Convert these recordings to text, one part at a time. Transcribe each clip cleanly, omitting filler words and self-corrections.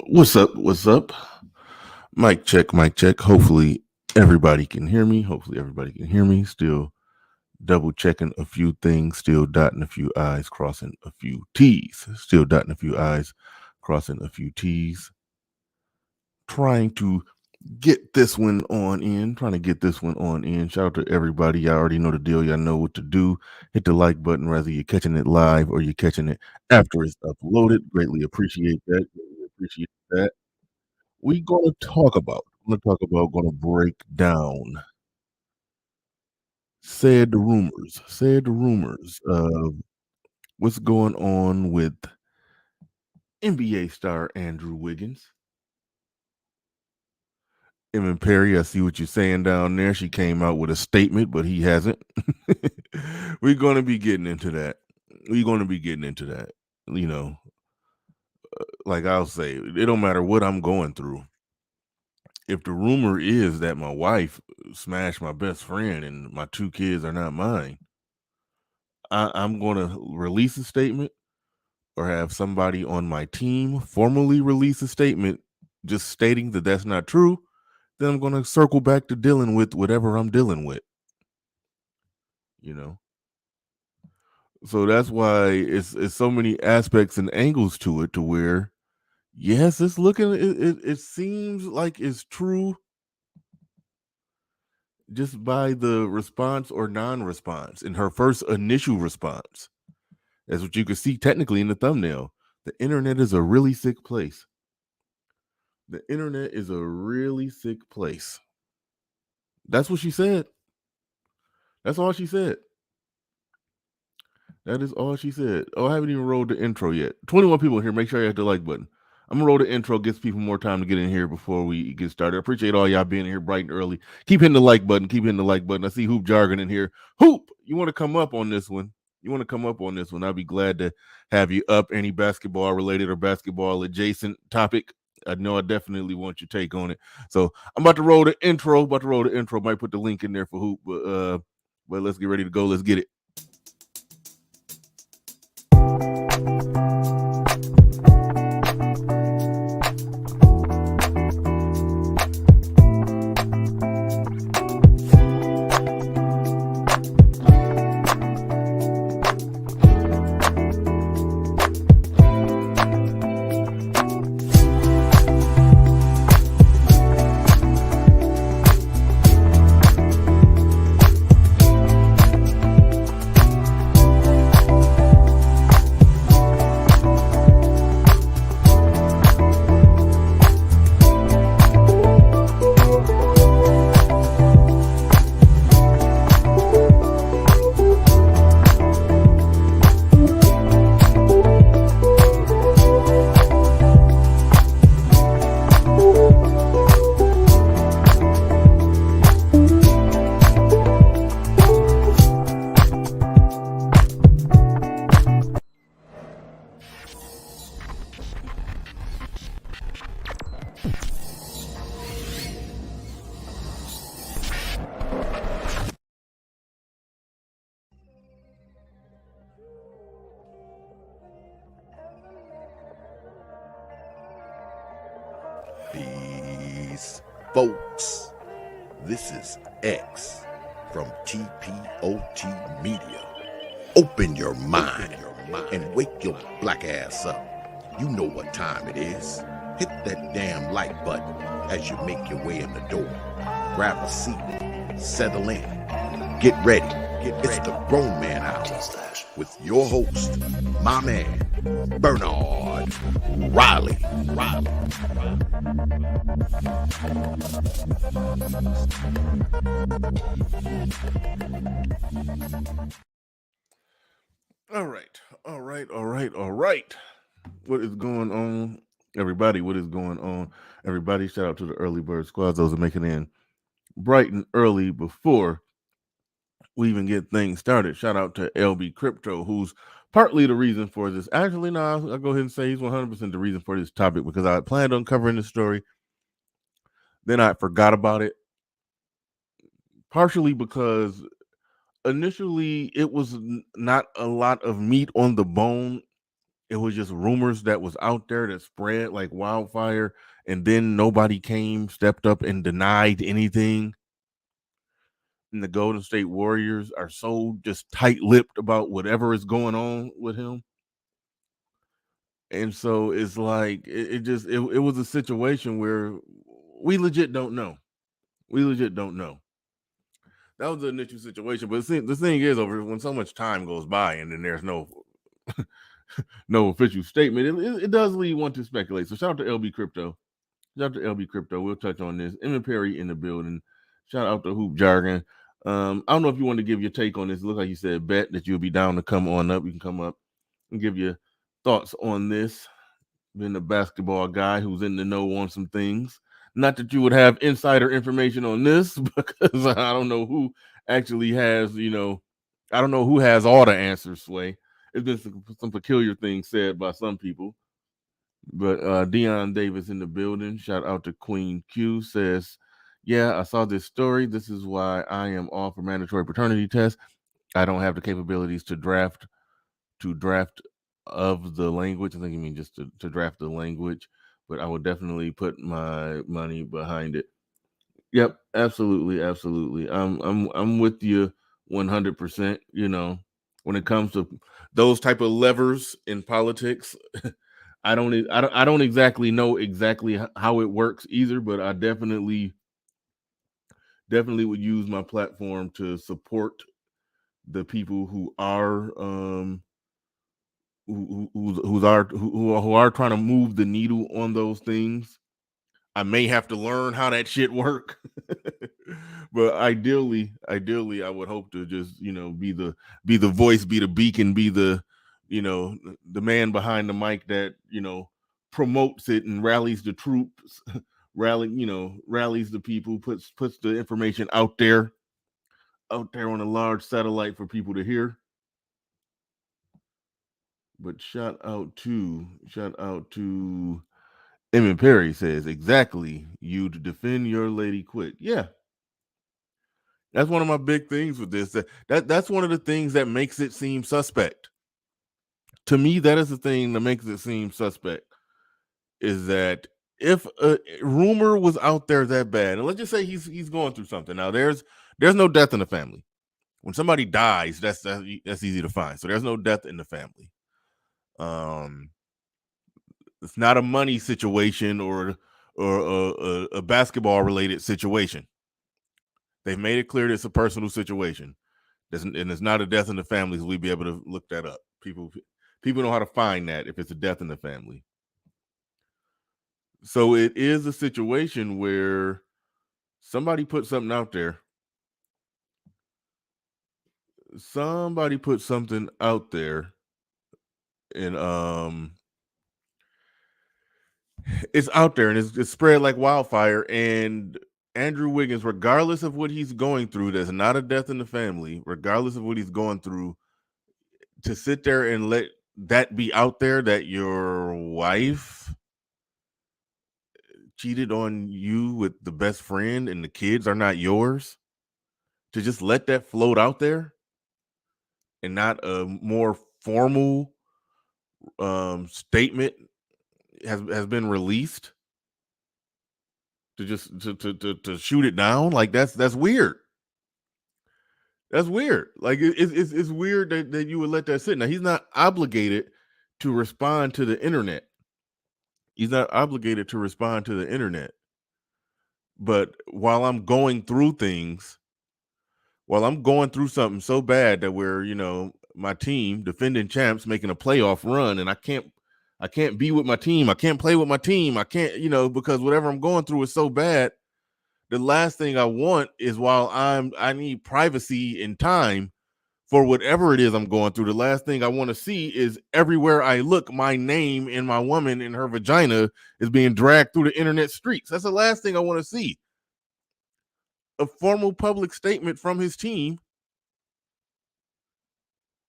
What's up? What's up? Mic check, mic check. Hopefully everybody can hear me. Still double checking a few things, still dotting a few I's, crossing a few T's. Still dotting a few I's, crossing a few T's. Trying to get this one on in. Shout out to everybody. Y'all already know the deal. Y'all know what to do. Hit the like button, whether you're catching it live or you're catching it after it's uploaded. Greatly appreciate that. We're gonna break down said rumors of what's going on with NBA star Andrew Wiggins. Emma Perry, I see what you're saying down there. She came out with a statement, but he hasn't. We're gonna be getting into that. You know, like I'll say, it don't matter what I'm going through. If the rumor is that my wife smashed my best friend and my two kids are not mine, I'm going to release a statement or have somebody on my team formally release a statement just stating that that's not true. Then I'm going to circle back to dealing with whatever I'm dealing with. You know, so that's why it's so many aspects and angles to it, to where yes, it seems like it's true just by the response or non-response in her first initial response. That's what you can see technically in the thumbnail. The internet is a really sick place. The internet is a really sick place. That's what she said. That's all she said. That is all she said. Oh, I haven't even rolled the intro yet. 21 people here. Make sure you hit the like button. I'm gonna roll the intro, gives people more time to get in here before we get started. I appreciate all y'all being here bright and early. Keep hitting the like button. I see Hoop Jargon in here. Hoop, you want to come up on this one? I'll be glad to have you up. Any basketball related or basketball adjacent topic, I know I definitely want your take on it. So I'm about to roll the intro. Might put the link in there for Hoop, but let's get ready to go. Let's get it. Peace, folks. This is X from TPOT Media. Open your mind and wake your black ass up. You know what time it is. Hit that damn like button as you make your way in the door. Grab a seat, settle in, get ready. It's the Grown Man Hour with your host, my man, Bernard Riley. All right. What is going on, everybody? Everybody, shout out to the early bird squads. Those are making in bright and early before we even get things started. Shout out to LB Crypto, who's partly the reason for this. Actually, no, I'll go ahead and say he's 100% the reason for this topic, because I planned on covering this story. Then I forgot about it, partially because initially it was not a lot of meat on the bone it was just rumors that was out there that spread like wildfire, and then nobody stepped up and denied anything. And the Golden State Warriors are so just tight-lipped about whatever is going on with him. And so it's like it was a situation where we legit don't know. We legit don't know. That was the initial situation. But the thing is, over when so much time goes by and then there's no no official statement, it does lead one to speculate. So shout out to LB Crypto. Shout out to LB Crypto. We'll touch on this. Emmett Perry in the building. Shout out to Hoop Jargon. I don't know if you want to give your take on this. It looks like you said bet that you'll be down to come on up. You can come up and give your thoughts on this. Been a basketball guy who's in the know on some things. Not that you would have insider information on this, because I don't know who actually has, I don't know who has all the answers, Sway. There's been some peculiar things said by some people. But Dion Davis in the building. Shout out to Queen Q. Says, yeah, I saw this story. This is why I am all for mandatory paternity tests. I don't have the capabilities to draft of the language. I think you mean just to draft the language, but I would definitely put my money behind it. Yep, absolutely, absolutely. I'm with you 100%. When it comes to those type of levers in politics, I don't exactly know exactly how it works either, but I definitely would use my platform to support the people who are who are trying to move the needle on those things. I may have to learn how that shit work, but ideally, I would hope to just be the voice, be the beacon, be the the man behind the mic that promotes it and rallies the troops, rallies the people, puts the information out there on a large satellite for people to hear. But shout out to Emmett Perry says, exactly, you to defend your lady quit. Yeah. That's one of my big things with this. That's one of the things that makes it seem suspect. To me, that is the thing that makes it seem suspect, is that if a rumor was out there that bad, and let's just say he's going through something. Now there's no death in the family. When somebody dies, that's easy to find. So there's no death in the family. It's not a money situation or a basketball related situation. They've made it clear that it's a personal situation, and it's not a death in the family. So we'd be able to look that up. People know how to find that if it's a death in the family. So it is a situation where somebody put something out there. Somebody put something out there, and it's out there, and it's spread like wildfire. And Andrew Wiggins, regardless of what he's going through, there's not a death in the family. Regardless of what he's going through, to sit there and let that be out there that your wife cheated on you with the best friend and the kids are not yours, to just let that float out there and not a more formal statement has been released, to just to shoot it down, like that's weird. That's weird. Like it's weird that you would let that sit. Now he's not obligated to respond to the internet. He's not obligated to respond to the internet. But while I'm going through something so bad that we're, my team, defending champs, making a playoff run, and I can't be with my team. I can't play with my team. I can't, because whatever I'm going through is so bad. The last thing I want is, while I need privacy and time for whatever it is I'm going through, the last thing I want to see is everywhere I look, my name and my woman and her vagina is being dragged through the internet streets. That's the last thing I want to see. A formal public statement from his team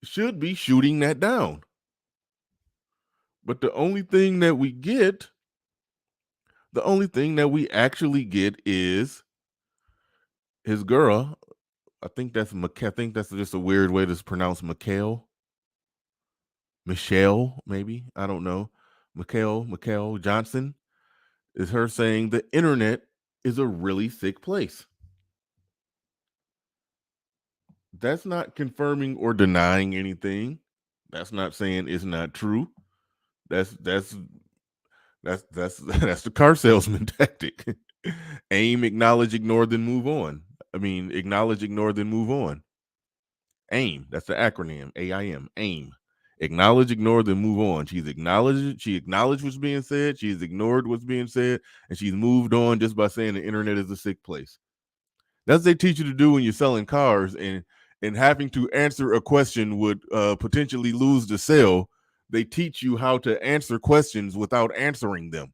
should be shooting that down. But the only thing that we actually get is his girl. I think that's just a weird way to pronounce Mikhail. Michelle, maybe, I don't know, Mikhail Johnson, is her saying the internet is a really sick place. That's not confirming or denying anything. That's not saying it's not true. That's that's the car salesman tactic. Aim, acknowledge, ignore, then move on. I mean, acknowledge, ignore, then move on. AIM. That's the acronym. AIM. AIM. Acknowledge, ignore, then move on. She's acknowledged it. She acknowledged what's being said. She's ignored what's being said, and she's moved on just by saying the internet is a sick place. That's what they teach you to do when you're selling cars, and having to answer a question would potentially lose the sale. They teach you how to answer questions without answering them,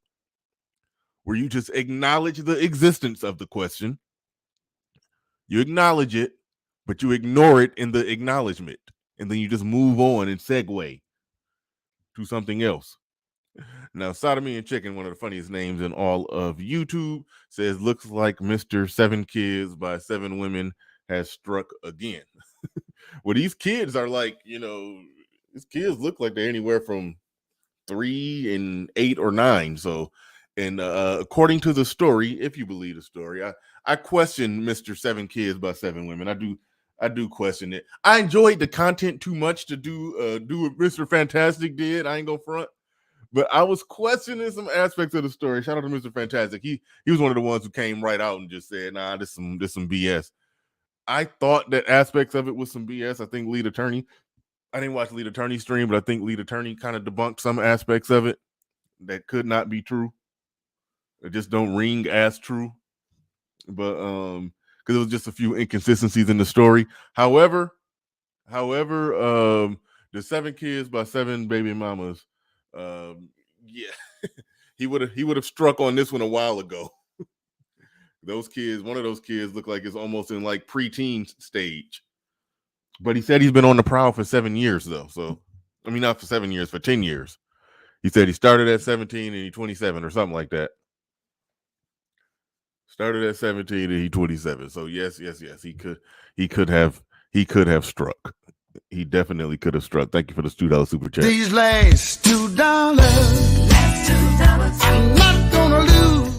where you just acknowledge the existence of the question. You acknowledge it, but you ignore it in the acknowledgement. And then you just move on and segue to something else. Now, Sodomy and Chicken, one of the funniest names in all of YouTube, says, looks like Mr. Seven Kids by Seven Women has struck again. Well, these kids are like, these kids look like they're anywhere from 3 and 8 or 9. So, and according to the story, if you believe the story, I question Mr. Seven Kids by Seven Women. I do question it. I enjoyed the content too much to do what Mr. Fantastic did. I ain't gonna front, but I was questioning some aspects of the story. Shout out to Mr. Fantastic. He was one of the ones who came right out and just said, "Nah, this some BS." I thought that aspects of it was some BS. I think Lead Attorney. I didn't watch Lead Attorney stream, but I think Lead Attorney kind of debunked some aspects of it that could not be true. It just don't ring as true. But because it was just a few inconsistencies in the story. However, the Seven Kids by Seven Baby Mamas, yeah, he would have struck on this one a while ago. Those kids, one of those kids looked like it's almost in like preteen stage. But he said he's been on the prowl for 7 years though. So I mean, not for 7 years, for 10 years. He said he started at 17 and he's 27 or something like that. Started at 17 and he's 27. So yes, he could have struck. He definitely could have struck. Thank you for the $2 super chat. These last $2, I'm not gonna lose.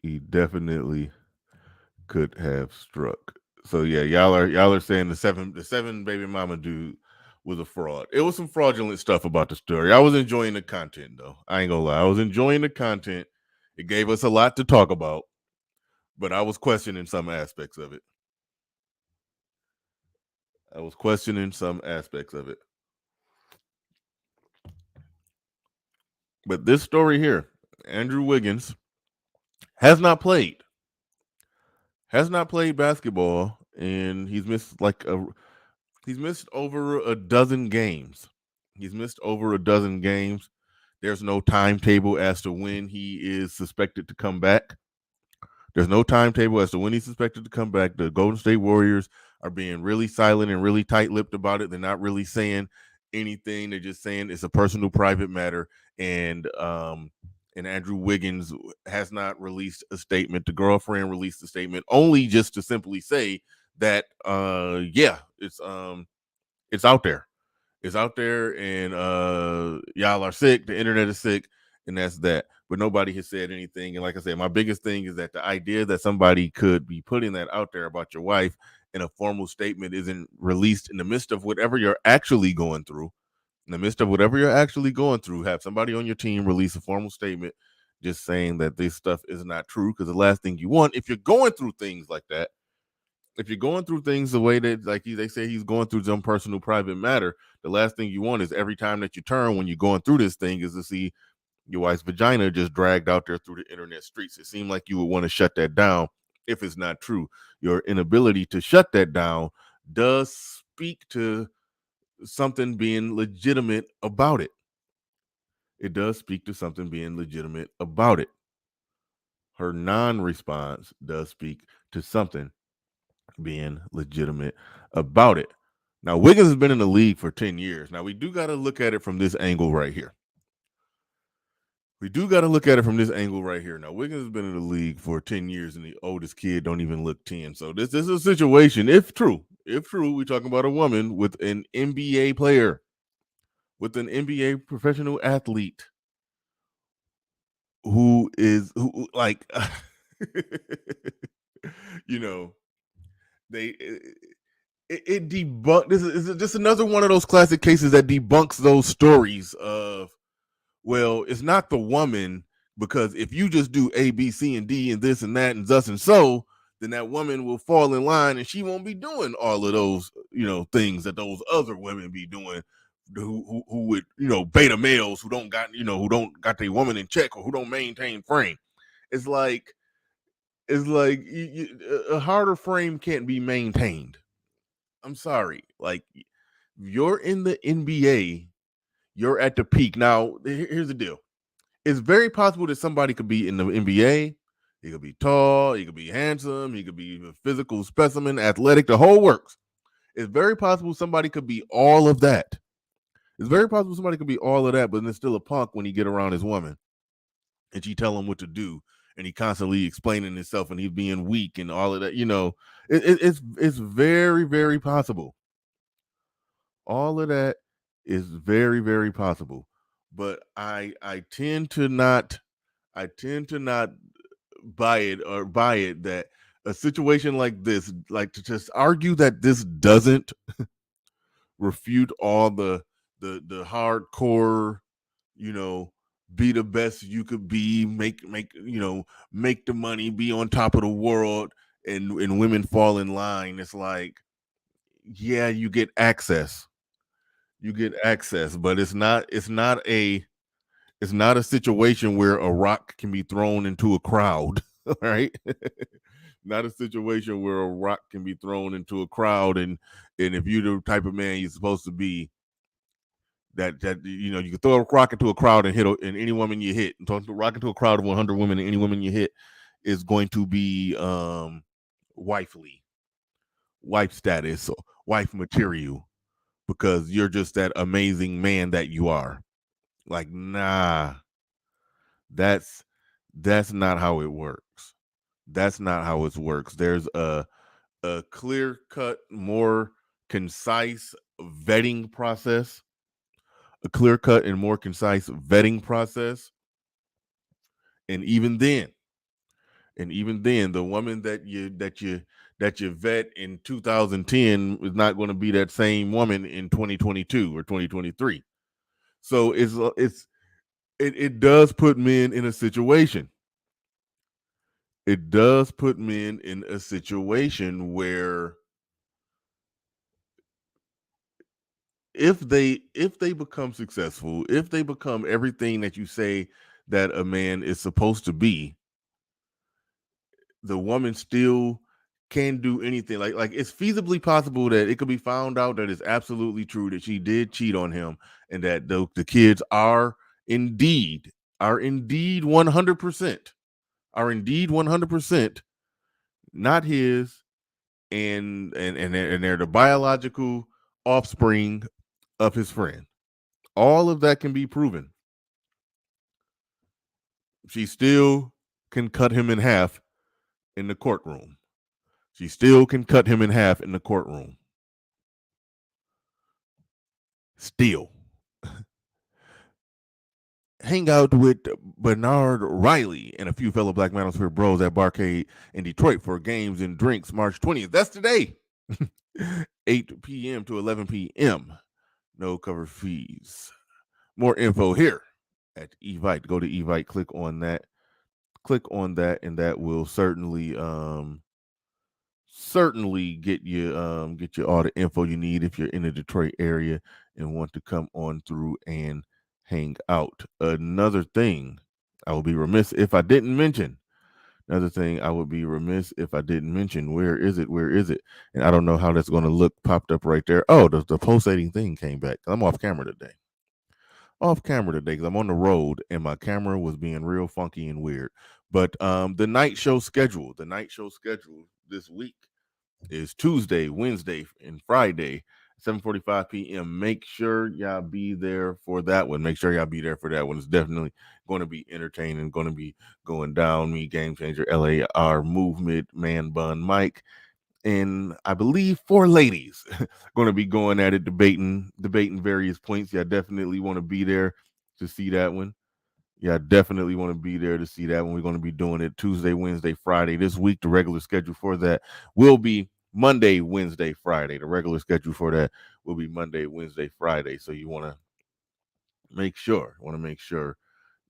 He definitely could have struck. So yeah, y'all are saying the seven baby mama dude was a fraud. It was some fraudulent stuff about the story. I was enjoying the content though. I ain't gonna lie. I was enjoying the content. It gave us a lot to talk about, but I was questioning some aspects of it. But this story here, Andrew Wiggins has not played basketball, and he's missed over a dozen games. There's no timetable as to when he is suspected to come back. The Golden State Warriors are being really silent and really tight-lipped about it. They're not really saying anything. They're just saying it's a personal, private matter. And Andrew Wiggins has not released a statement. The girlfriend released a statement only just to simply say that, it's out there. It's out there, and y'all are sick. The internet is sick, and that's that. But nobody has said anything. And like I said, my biggest thing is that the idea that somebody could be putting that out there about your wife in a formal statement isn't released in the midst of whatever you're actually going through. Have somebody on your team release a formal statement just saying that this stuff is not true. Because the last thing you want, if you're going through things like that, if you're going through things the way that, like they say he's going through some personal private matter, the last thing you want is every time that you turn when you're going through this thing is to see your wife's vagina just dragged out there through the internet streets. It seemed like you would want to shut that down if it's not true. Your inability to shut that down does speak to something being legitimate about it. Her non-response does speak to something being legitimate about it. Now, Wiggins has been in the league for 10 years. Now, we do got to look at it from this angle right here. Now, Wiggins has been in the league for 10 years, and the oldest kid don't even look 10. So this is a situation, if true, if true, we're talking about a woman with an NBA player, with an NBA professional athlete who is who like you know, they it debunk this is just another one of those classic cases that debunks those stories of, well, it's not the woman, because if you just do A, B, C, and D, and this and that, and thus and so, then that woman will fall in line and she won't be doing all of those, things that those other women be doing, who would, beta males who don't got, who don't got their woman in check or who don't maintain frame. It's like, a harder frame can't be maintained. I'm sorry. Like, you're in the NBA, you're at the peak. Now, here's the deal. It's very possible that somebody could be in the NBA. He could be tall, he could be handsome, he could be a physical specimen, athletic, the whole works. It's very possible somebody could be all of that. It's very possible somebody could be all of that, but then still a punk when he get around his woman and she tell him what to do, and he constantly explaining himself and he's being weak and all of that. It's very, very possible. All of that is very, very possible. But I tend to not buy it that a situation like this, like, to just argue that this doesn't refute all the hardcore, be the best you could be, make the money, be on top of the world, and women fall in line. It's like, yeah, you get access, but it's not a situation where a rock can be thrown into a crowd. Right. Not a situation where a rock can be thrown into a crowd, and if you're the type of man you're supposed to be, that you can throw a rock into a crowd and and any woman you hit, and throw a rock into a crowd of 100 women, and any woman you hit is going to be wife status, or wife material, because you're just that amazing man that you are. Like, nah, that's not how it works. That's not how it works. There's a clear cut, more concise vetting process. A clear cut and more concise vetting process. And even then, the woman that you vet in 2010 is not going to be that same woman in 2022 or 2023. So it does put men in a situation. It does put men in a situation where if they become successful, if they become everything that you say that a man is supposed to be, the woman still can do anything. Like it's feasibly possible that it could be found out that it's absolutely true that she did cheat on him, and that the kids are indeed 100% not his, and they're the biological offspring of his friend. All of that can be proven. She still can cut him in half in the courtroom. She still can cut him in half in the courtroom. Still. Hang out with Bernard Riley and a few fellow Black Manosphere bros at Barcade in Detroit for games and drinks March 20th. That's today. 8 p.m. to 11 p.m. No cover fees. More info here at Evite. Go to Evite, click on that, and that will certainly get you all the info you need if you're in the Detroit area and want to come on through and hang out. Another thing I would be remiss if I didn't mention. Where is it? And I don't know how that's going to look popped up right there. Oh, the pulsating thing came back. I'm off camera today because I'm on the road and my camera was being real funky and weird. But the night show schedule this week is Tuesday, Wednesday, and Friday, 7:45 p.m. Make sure y'all be there for that one. It's definitely going to be entertaining, going to be going down. Me, Game Changer, LAR Movement, Man Bun Mike, and I believe 4 ladies going to be going at it, debating various points. Yeah, I definitely want to be there to see that one. Yeah, I definitely want to be there to see that one. We're going to be doing it Tuesday, Wednesday, Friday this week. The regular schedule for that will be Monday, Wednesday, Friday. The regular schedule for that will be Monday, Wednesday, Friday. So you want to make sure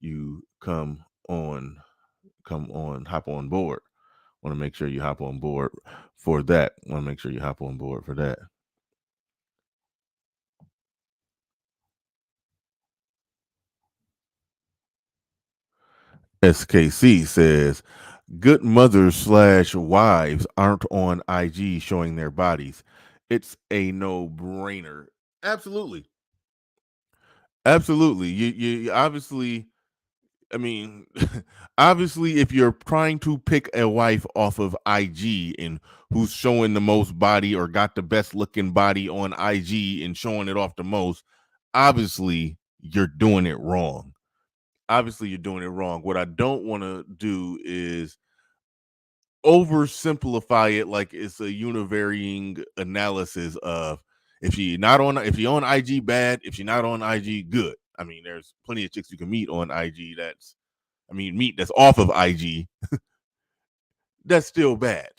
you hop on board. Want to make sure you hop on board for that. Want to make sure you hop on board for that. SKC says, good mothers / wives aren't on IG showing their bodies. It's a no-brainer. Absolutely. Absolutely. You obviously, I mean, obviously, if you're trying to pick a wife off of IG and who's showing the most body or got the best looking body on IG and showing it off the most, obviously you're doing it wrong. Obviously, you're doing it wrong. What I don't want to do is oversimplify it like it's a univarying analysis of if you're on IG bad, if you're not on IG good. I mean, there's plenty of chicks you can meet on IG meet that's off of IG. That's still bad.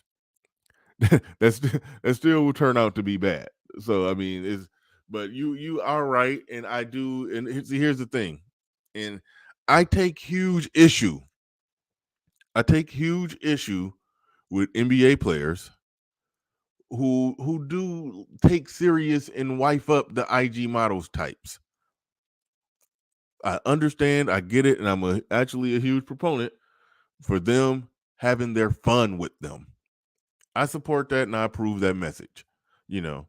that's that still will turn out to be bad. So I mean, but you are right, and I do. And here's the thing, and I take huge issue. With NBA players who do take serious and wife up the IG models types. I understand, I get it, and I'm actually a huge proponent for them having their fun with them. I support that and I approve that message. You know,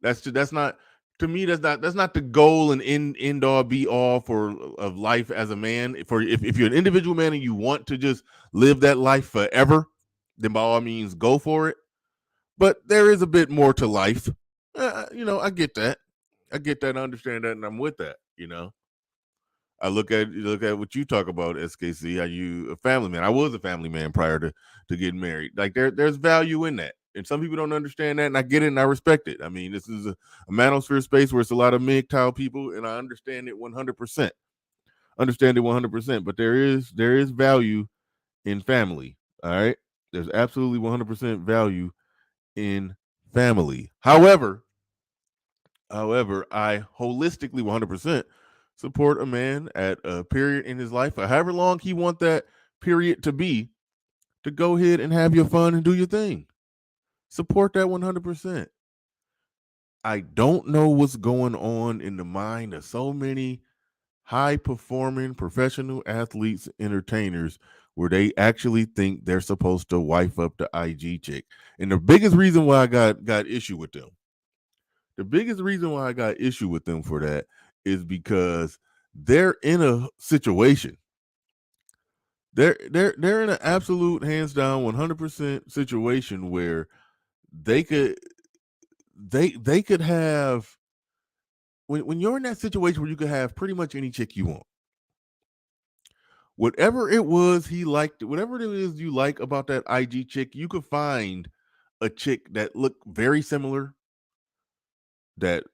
that's not to me. That's not the goal and end all be all of life as a man. For if you're an individual man and you want to just live that life forever, then by all means go for it. But there is a bit more to life. I get that. I get that. I understand that, and I'm with that. I look at what you talk about, SKC. Are you a family man? I was a family man prior to getting married. Like there's value in that, and some people don't understand that, and I get it and I respect it. I mean, this is a manosphere space where it's a lot of MGTOW people, and I understand it 100%. Understand it 100%. But there is value in family. All right, there's absolutely 100% value in family. However, I holistically 100% support a man at a period in his life, or however long he want that period to be, to go ahead and have your fun and do your thing. Support that 100%. I don't know what's going on in the mind of so many high performing professional athletes, entertainers, where they actually think they're supposed to wife up the IG chick. And the biggest reason why I got issue with them, for that is because they're in a situation. They're in an absolute hands down 100% situation where they could have, when you're in that situation where you could have pretty much any chick you want. Whatever it was he liked, whatever it is you like about that IG chick, you could find a chick that looked very similar, that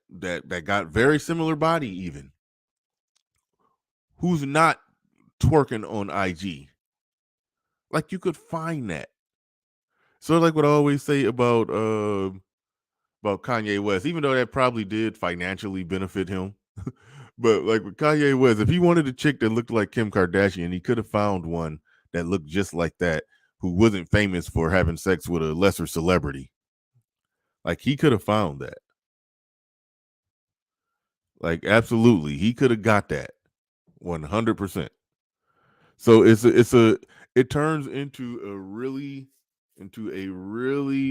got very similar body even, who's not twerking on IG. Like you could find that. So like what I always say about Kanye West, even though that probably did financially benefit him. But like with Kanye West, if he wanted a chick that looked like Kim Kardashian, he could have found one that looked just like that, who wasn't famous for having sex with a lesser celebrity. Like he could have found that. Like absolutely, he could have got that 100%. So it turns into a really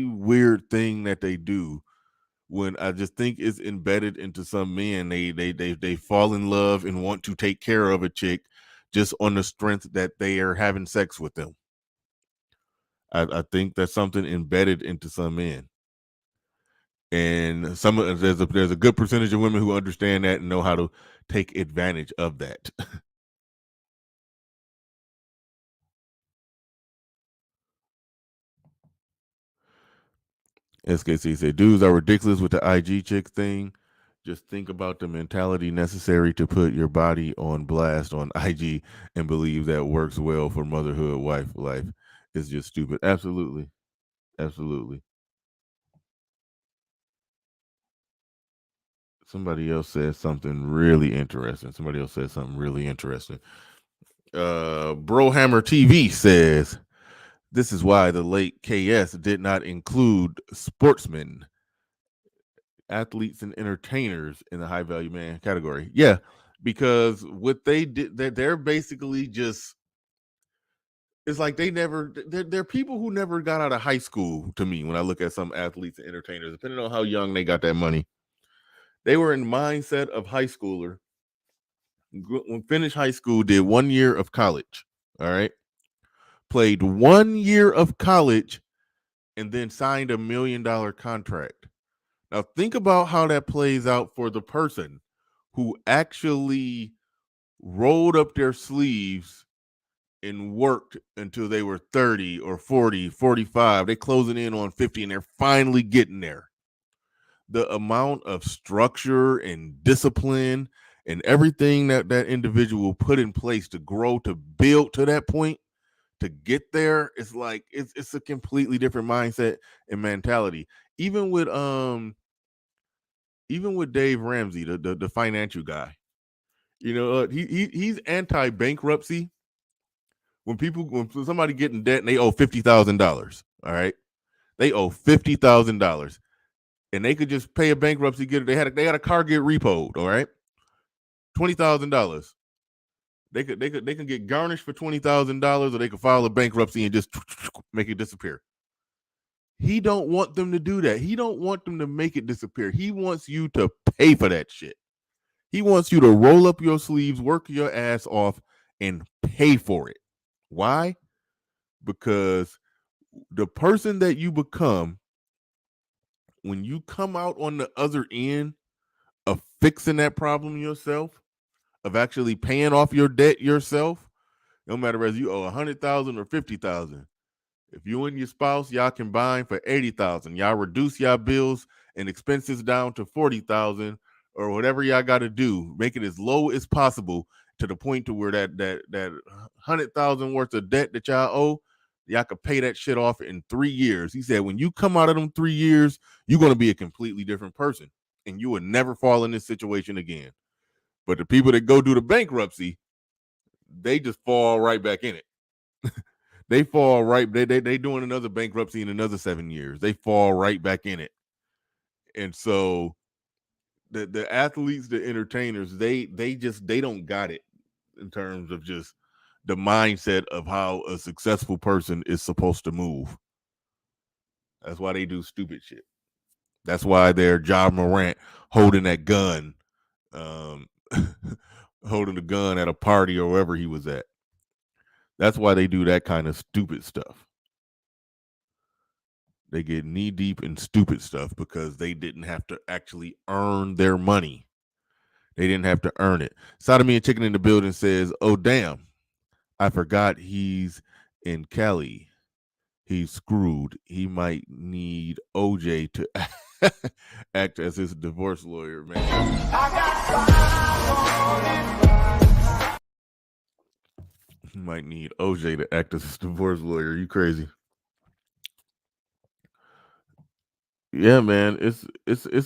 weird thing that they do, when I just think it's embedded into some men. They fall in love and want to take care of a chick just on the strength that they are having sex with them. I think that's something embedded into some men, and there's a good percentage of women who understand that and know how to take advantage of that. SKC said, dudes are ridiculous with the IG chick thing. Just think about the mentality necessary to put your body on blast on IG and believe that works well for motherhood, wife life. It's just stupid. Absolutely. Absolutely. Somebody else said something really interesting. Brohammer TV says, this is why the late KS did not include sportsmen, athletes, and entertainers in the high value man category. Yeah, because what they did, they're basically just, it's like they're people who never got out of high school to me when I look at some athletes and entertainers, depending on how young they got that money. They were in mindset of high schooler, when finished high school, did 1 year of college. All right. Played 1 year of college and then signed $1 million contract. Now think about how that plays out for the person who actually rolled up their sleeves and worked until they were 30 or 40, 45. They closing in on 50 and they're finally getting there. The amount of structure and discipline and everything that individual put in place to grow, to build to that point, to get there, it's like it's a completely different mindset and mentality. Even with Dave Ramsey, the financial guy, he's anti bankruptcy. When somebody get in debt and they owe $50,000, all right, they owe $50,000, and they could just pay a bankruptcy. They had a car get repoed, all right, $20,000. They can get garnished for $20,000, or they could file a bankruptcy and just make it disappear. He don't want them to do that. He don't want them to make it disappear. He wants you to pay for that shit. He wants you to roll up your sleeves, work your ass off, and pay for it. Why? Because the person that you become when you come out on the other end of fixing that problem yourself, of actually paying off your debt yourself, no matter whether you owe $100,000 or $50,000. If you and your spouse, y'all combine for $80,000, y'all reduce y'all bills and expenses down to $40,000 or whatever y'all got to do, make it as low as possible to the point to where that $100,000 worth of debt that y'all owe, y'all could pay that shit off in 3 years. He said, when you come out of them 3 years, you're going to be a completely different person, and you will never fall in this situation again. But the people that go do the bankruptcy, they just fall right back in it. They fall right. They doing another bankruptcy in another 7 years. They fall right back in it. And so the athletes, the entertainers, they don't got it in terms of just the mindset of how a successful person is supposed to move. That's why they do stupid shit. That's why they're Ja Morant holding that gun, holding the gun at a party or wherever he was at. That's why they do that kind of stupid stuff. They get knee deep in stupid stuff because they didn't have to actually earn their money. They didn't have to earn it. Sodomy and Chicken in the building says, oh, damn, I forgot he's in Cali. He's screwed. He might need OJ to act as his divorce lawyer, man. He might need OJ to act as his divorce lawyer. You crazy? Yeah, man. It's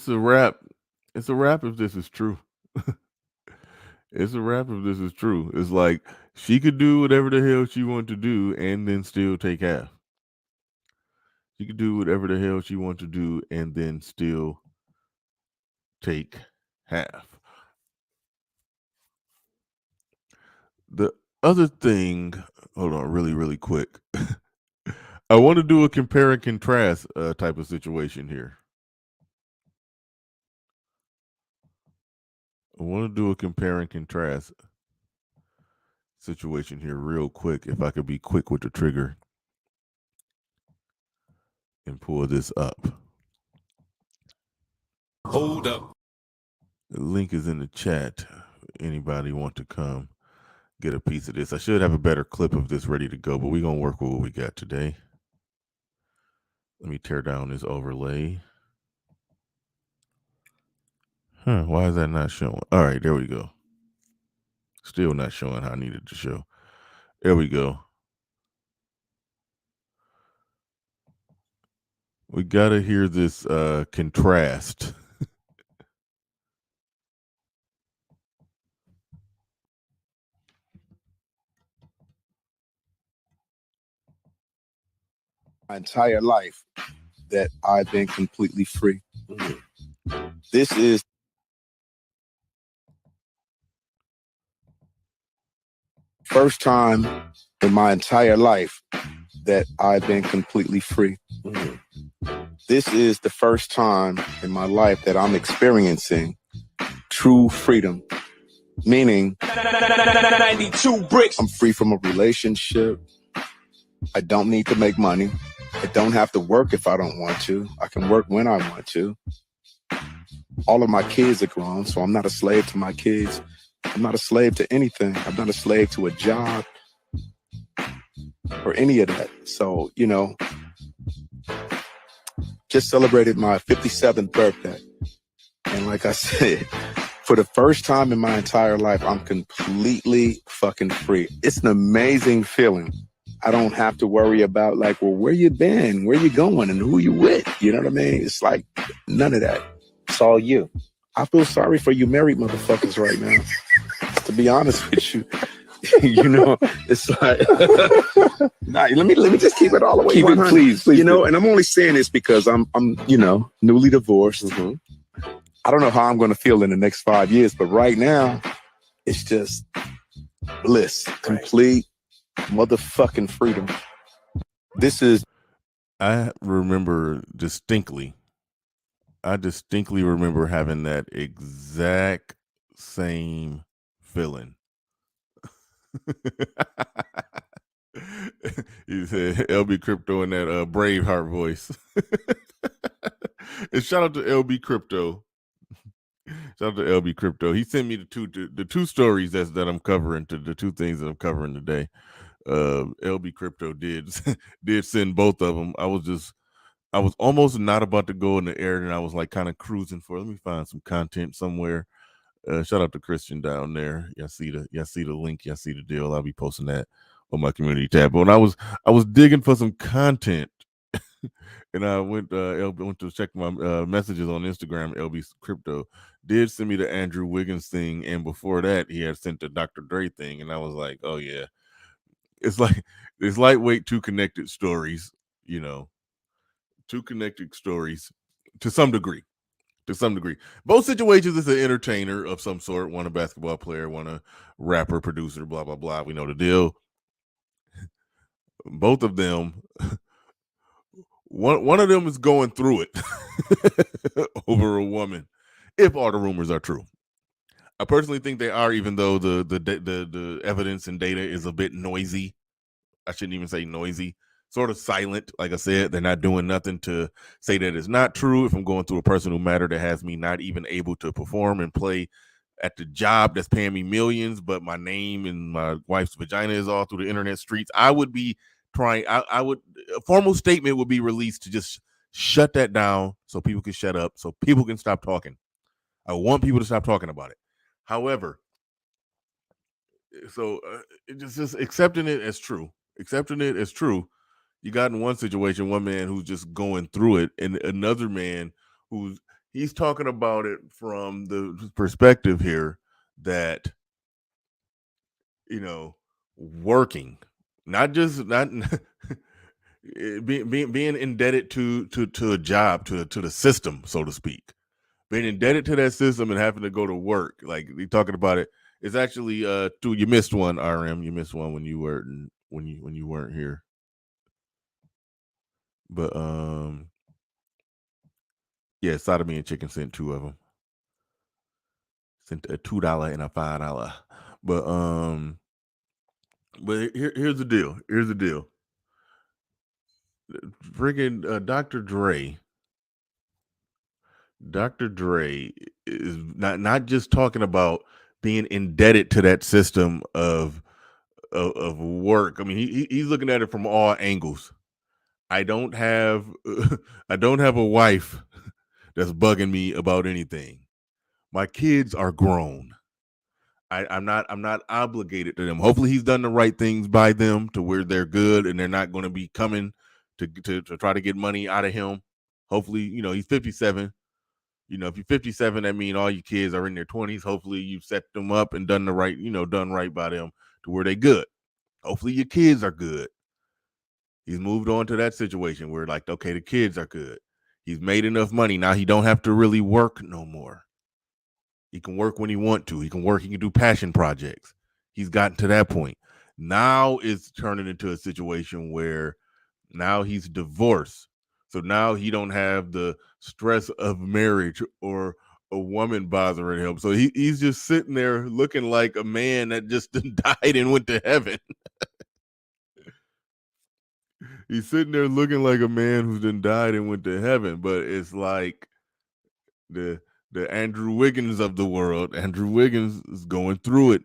a wrap. It's a wrap if this is true. It's a wrap if this is true. It's like she could do whatever the hell she wanted to do and then still take half. She could do whatever the hell she wanted to do and then still take half. The other thing, hold on, really, really quick. I want to do a compare and contrast type of situation here. I want to do a compare and contrast situation here real quick. If I could be quick with the trigger and pull this up. Hold up. The link is in the chat. Anybody want to come get a piece of this? I should have a better clip of this ready to go, but we're going to work with what we got today. Let me tear down this overlay. Why is that not showing? All right, there we go. Still not showing how I needed to show. There we go. We gotta hear this contrast. My entire life that I've been completely free. This is first time in my entire life that I've been completely free. This is the first time in my life that I'm experiencing true freedom, meaning 92 bricks. I'm free from a relationship. I don't need to make money. I don't have to work if I don't want to. I can work when I want to. All of my kids are grown, so I'm not a slave to my kids. I'm not a slave to anything. I'm not a slave to a job or any of that. So, you know, just celebrated my 57th birthday. And like I said, for the first time in my entire life, I'm completely fucking free. It's an amazing feeling. I don't have to worry about like, well, where you been, where you going, and who you with. You know what I mean? It's like none of that. It's all you. I feel sorry for you married motherfuckers right now. To be honest with you, you know, it's like, nah, let me just keep it all the way. Keep 100. It, please. You know, and I'm only saying this because I'm, you know, newly divorced. Mm-hmm. I don't know how I'm going to feel in the next 5 years, but right now, it's just bliss, complete motherfucking freedom. This is. I remember distinctly. I distinctly remember having that exact same feeling. You said LB Crypto in that Braveheart voice. And shout out to LB Crypto. Shout out to LB Crypto. He sent me the two stories that I'm covering, the two things that I'm covering today. LB Crypto did send both of them. I was almost not about to go in the air, and I was like kind of cruising for. Let me find some content somewhere. Shout out to Christian down there. Y'all see the link. Y'all see the deal. I'll be posting that on my community tab. But when I was digging for some content, and I went to check my messages on Instagram. LB Crypto did send me the Andrew Wiggins thing, and before that, he had sent the Dr. Dre thing, and I was like, oh yeah, it's like there's lightweight, two connected stories. You know, two connected stories to some degree. To some degree, both situations is an entertainer of some sort. One a basketball player, one a rapper, producer, blah blah blah. We know the deal. Both of them, one of them is going through it over a woman. If all the rumors are true, I personally think they are. Even though the evidence and data is a bit noisy, I shouldn't even say noisy. Sort of silent. Like I said, they're not doing nothing to say that it's not true. If I'm going through a personal matter that has me not even able to perform and play at the job that's paying me millions, but my name and my wife's vagina is all through the internet streets, I would be trying. I would a formal statement would be released to just shut that down so people can shut up, so people can stop talking. I want people to stop talking about it. However, so just accepting it as true. Accepting it as true. You got in one situation, one man who's just going through it, and another man he's talking about it from the perspective here that, you know, working, not being indebted to a job, to the system, so to speak, being indebted to that system and having to go to work. Like we talking about it. It's actually you missed one, RM. You missed one when you weren't here. But yeah, Sodomy and Chicken sent two of them. Sent a $2 and a $5. But here's the deal. Here's the deal. Friggin' Dr. Dre. Dr. Dre is not just talking about being indebted to that system of work. I mean, he's looking at it from all angles. I don't have I don't have a wife that's bugging me about anything. My kids are grown. I'm not obligated to them. Hopefully he's done the right things by them to where they're good and they're not going to be coming to try to get money out of him. Hopefully, he's 57. If you're 57, that means all your kids are in their 20s. Hopefully you set them up and done right by them to where they good. Hopefully your kids are good. He's moved on to that situation where like, okay, the kids are good. He's made enough money. Now he don't have to really work no more. He can work when he want to. He can do passion projects. He's gotten to that point. Now it's turning into a situation where now he's divorced. So now he don't have the stress of marriage or a woman bothering him. So he's just sitting there looking like a man that just died and went to heaven. He's sitting there looking like a man who's done died and went to heaven. But it's like the Andrew Wiggins of the world. Andrew Wiggins is going through it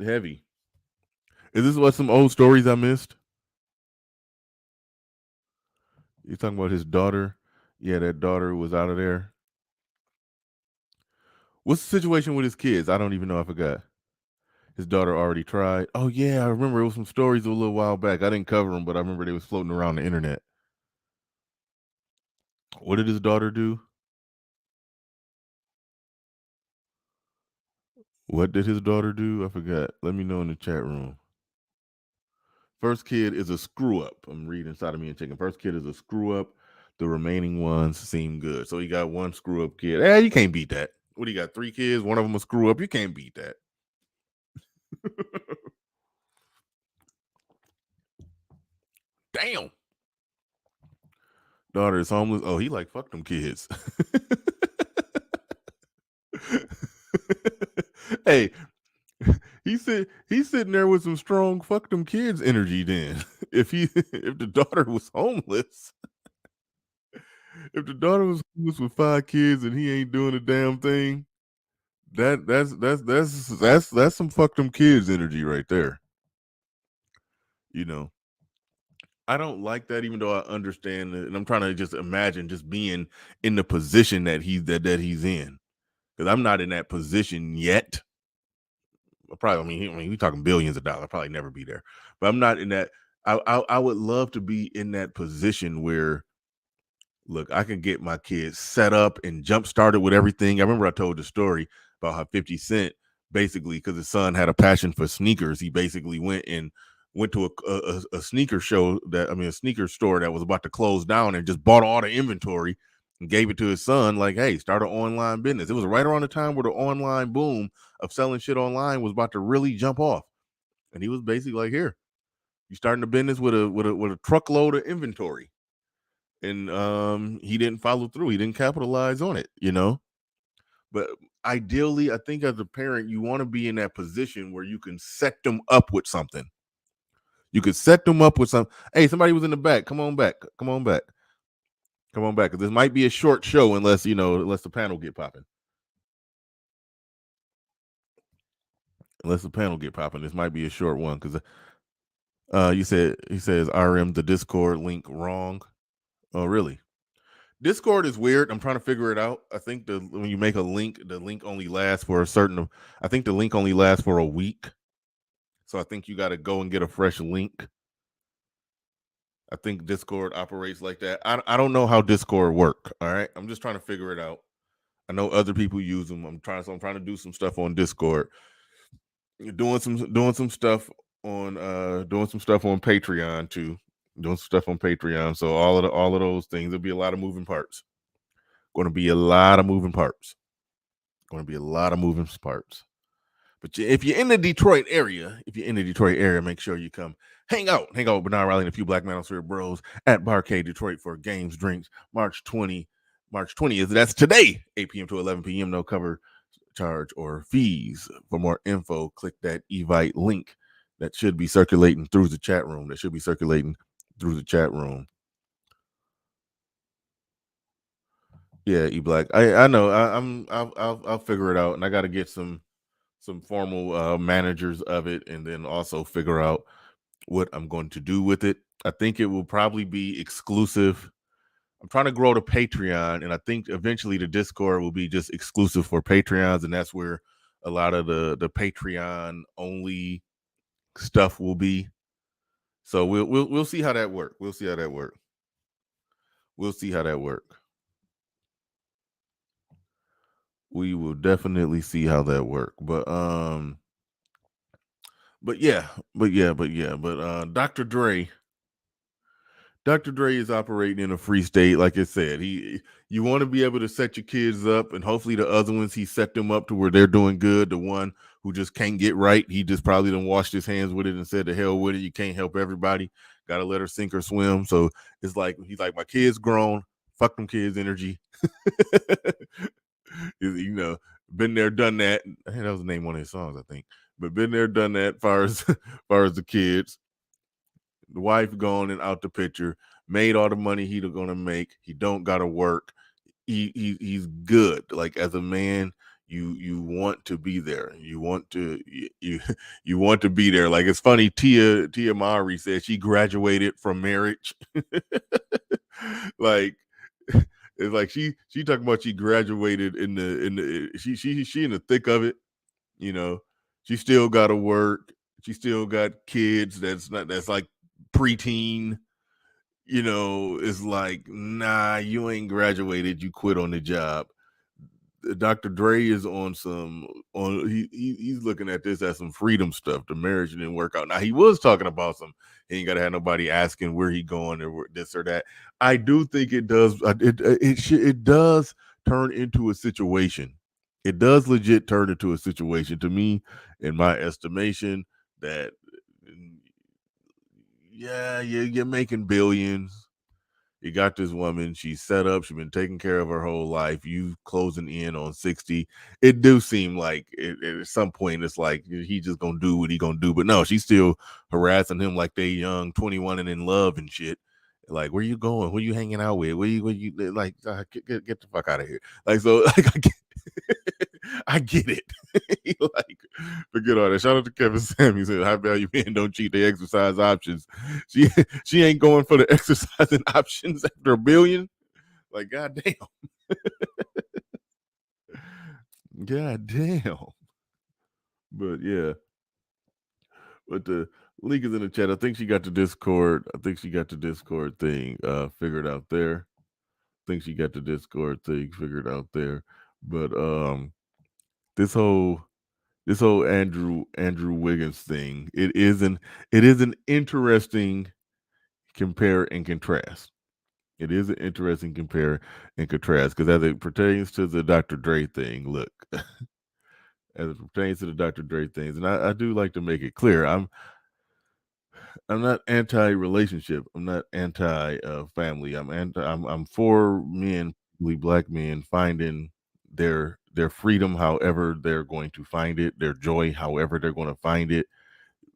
heavy. Is this what some old stories I missed? You're talking about his daughter? Yeah, that daughter was out of there. What's the situation with his kids? I don't even know. I forgot. His daughter already tried. Oh yeah, I remember it was some stories a little while back. I didn't cover them, but I remember they was floating around the internet. What did his daughter do? What did his daughter do? I forgot. Let me know in the chat room. First kid is a screw up. I'm reading inside of me and checking. First kid is a screw up. The remaining ones seem good. So he got one screw up kid. You can't beat that. What do you got? 3 kids, one of them a screw up. You can't beat that. Damn. Daughter is homeless. Oh, he like fuck them kids. Hey, he's sitting there with some strong fuck them kids energy. Then, if the daughter was homeless, if the daughter was homeless with 5 kids and he ain't doing a damn thing, that's some fuck them kids energy right there. I don't like that, even though I understand it, and I'm trying to just imagine just being in the position that he's in, because I'm not in that position yet. Probably, I mean, we talking billions of dollars. I'll probably never be there, but I'm not in that. I would love to be in that position where, look, I can get my kids set up and jump started with everything. I remember I told the story about how 50 Cent basically, because his son had a passion for sneakers, he basically went to a sneaker show a sneaker store that was about to close down and just bought all the inventory and gave it to his son. Like, hey, start an online business. It was right around the time where the online boom of selling shit online was about to really jump off. And he was basically like, here, you starting a business with a truckload of inventory. And he didn't follow through. He didn't capitalize on it, But ideally, I think as a parent, you want to be in that position where you can set them up with something. You could set them up with something. Hey, somebody was in the back. Come on back. Because this might be a short show unless the panel get popping. This might be a short one because he says RM the Discord link wrong. Oh, really? Discord is weird. I'm trying to figure it out. I think when you make a link, the link only lasts for I think the link only lasts for a week. So I think you got to go and get a fresh link. I think Discord operates like that. I don't know how Discord work. All right. I'm just trying to figure it out. I know other people use them. I'm trying to do some stuff on Discord. Doing some stuff on Patreon too. Doing some stuff on Patreon. So all of those things, there'll be a lot of moving parts. Going to be a lot of moving parts. But if you're in the Detroit area, make sure you come hang out with Bernard Riley and a few Black Manosphere bros at Barcade Detroit for games, drinks, March 20th. That's today, 8 p.m. to 11 p.m. No cover charge or fees. For more info, click that Evite link that should be circulating through the chat room. Yeah, E-Black. I know. I'll figure it out, and I got to get some formal managers of it, and then also figure out what I'm going to do with it. I think it will probably be exclusive. I'm trying to grow the Patreon, and I think eventually the Discord will be just exclusive for Patreons, and that's where a lot of the Patreon only stuff will be. So we'll see how that work. We'll see how that work. We'll see how that work. We will definitely see how that work. But Dr. Dre is operating in a free state. Like I said, you want to be able to set your kids up, and hopefully the other ones, he set them up to where they're doing good. The one who just can't get right, he just probably done washed his hands with it and said, the hell with it. You can't help everybody. Got to let her sink or swim. So it's like, he's like, my kid's grown. Fuck them kids' energy. You know, been there, done that. Hey, that was the name of one of his songs, I think. But been there, done that. Far as the kids, the wife gone and out the picture. Made all the money he gonna make. He don't gotta work. He's good. Like, as a man, you want to be there. You want to you want to be there. Like, it's funny. Tia Mowry said she graduated from marriage. Like, it's like she talking about she graduated in the she in the thick of it. You know, she still got to work. She still got kids. That's like preteen. You know, it's like, nah, you ain't graduated. You quit on the job. Dr. Dre is he's looking at this as some freedom stuff. The marriage didn't work out. Now, he was talking about he ain't got to have nobody asking where he going or this or that. I do think it does. It does turn into a situation. It does legit turn into a situation, to me, in my estimation, that you're making billions. You got this woman, she's set up, she's been taking care of her whole life. You closing in on 60. It do seem like at some point it's like he just gonna do what he gonna do. But no, she's still harassing him like they young, 21 and in love and shit. Like, where you going? Who you hanging out with? Where you like, get the fuck out of here. Like, so, like, I get it. Like, forget all that. Shout out to Kevin Sam. He said, high value men don't cheat, they exercise options. She ain't going for the exercising options after $1 billion. Like, goddamn. Goddamn. But yeah. But the link is in the chat. I think she got the Discord. Thing figured out there. But this whole Andrew Wiggins thing, it is an interesting compare and contrast. It is an interesting compare and contrast, because as it pertains to the Dr. Dre thing, look, as it pertains to the Dr. Dre things, and I do like to make it clear, I'm not anti-relationship. I'm not anti-family. I'm for men, black men, finding their freedom however they're going to find it, their joy however they're going to find it,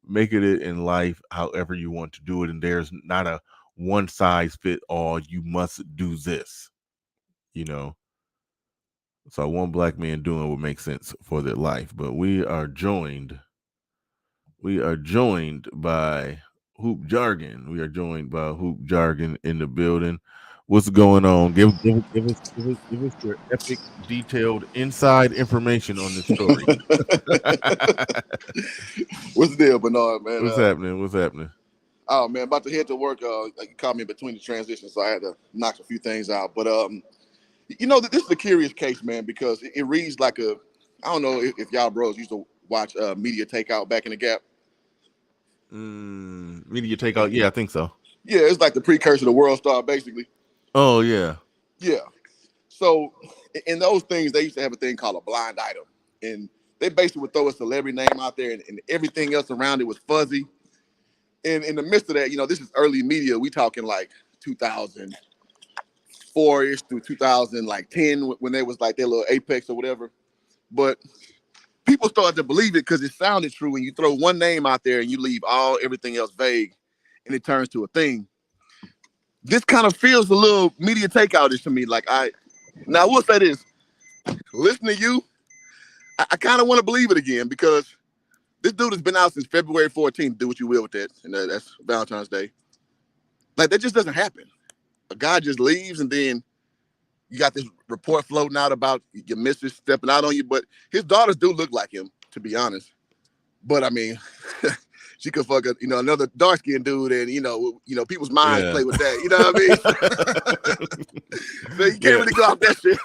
making it in life however you want to do it. And there's not a one size fit all, you must do this, you know. So one black man doing what makes sense for their life. But we are joined by Hoop Jargon. We are joined by Hoop Jargon in the building. What's going on? Give us your epic, detailed, inside information on this story. What's the deal, Bernard, man? What's happening? Oh, man, about to head to work. You caught me in between the transitions, so I had to knock a few things out. But, this is a curious case, man, because it reads like I don't know if y'all bros used to watch Media Takeout back in the Gap. Media Takeout, yeah, I think so. Yeah, it's like the precursor to World Star, basically. Oh, yeah. Yeah. So in those things, they used to have a thing called a blind item. And they basically would throw a celebrity name out there, and everything else around it was fuzzy. And in the midst of that, this is early media. We talking like 2004-ish through 2010, when they was like their little apex or whatever. But people started to believe it because it sounded true. When you throw one name out there and you leave everything else vague, and it turns to a thing. This kind of feels a little Media Takeout-ish to me. Now I will say this: listen to you, I kind of want to believe it again, because This dude has been out since February 14th. Do what you will with that, and that's Valentine's Day. Like that just doesn't happen. A guy just leaves, and then you got this report floating out about your missus stepping out on you. But his daughters do look like him, to be honest. But I mean, she could fuck another dark skinned dude, and people's minds play with that. You know what I mean? So you can't really go off that shit.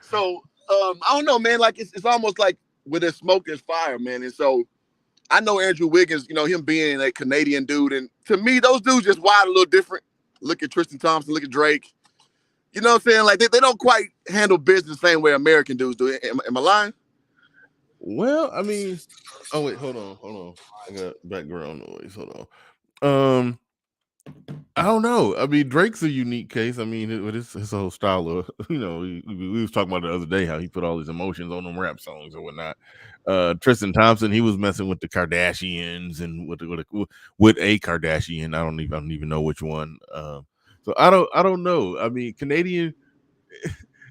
So I don't know, man. Like it's almost like where there's smoke, there's fire, man. And so I know Andrew Wiggins, him being a Canadian dude, and to me, those dudes just wired a little different. Look at Tristan Thompson, look at Drake. You know what I'm saying? Like they don't quite handle business the same way American dudes do. Am I lying? Well, I mean, oh wait, hold on. I got background noise. Hold on. I don't know. I mean, Drake's a unique case. I mean, with his whole style of, we was talking about the other day how he put all his emotions on them rap songs or whatnot. Tristan Thompson, he was messing with the Kardashians and with a Kardashian. I don't even know which one. So I don't know. I mean, Canadian.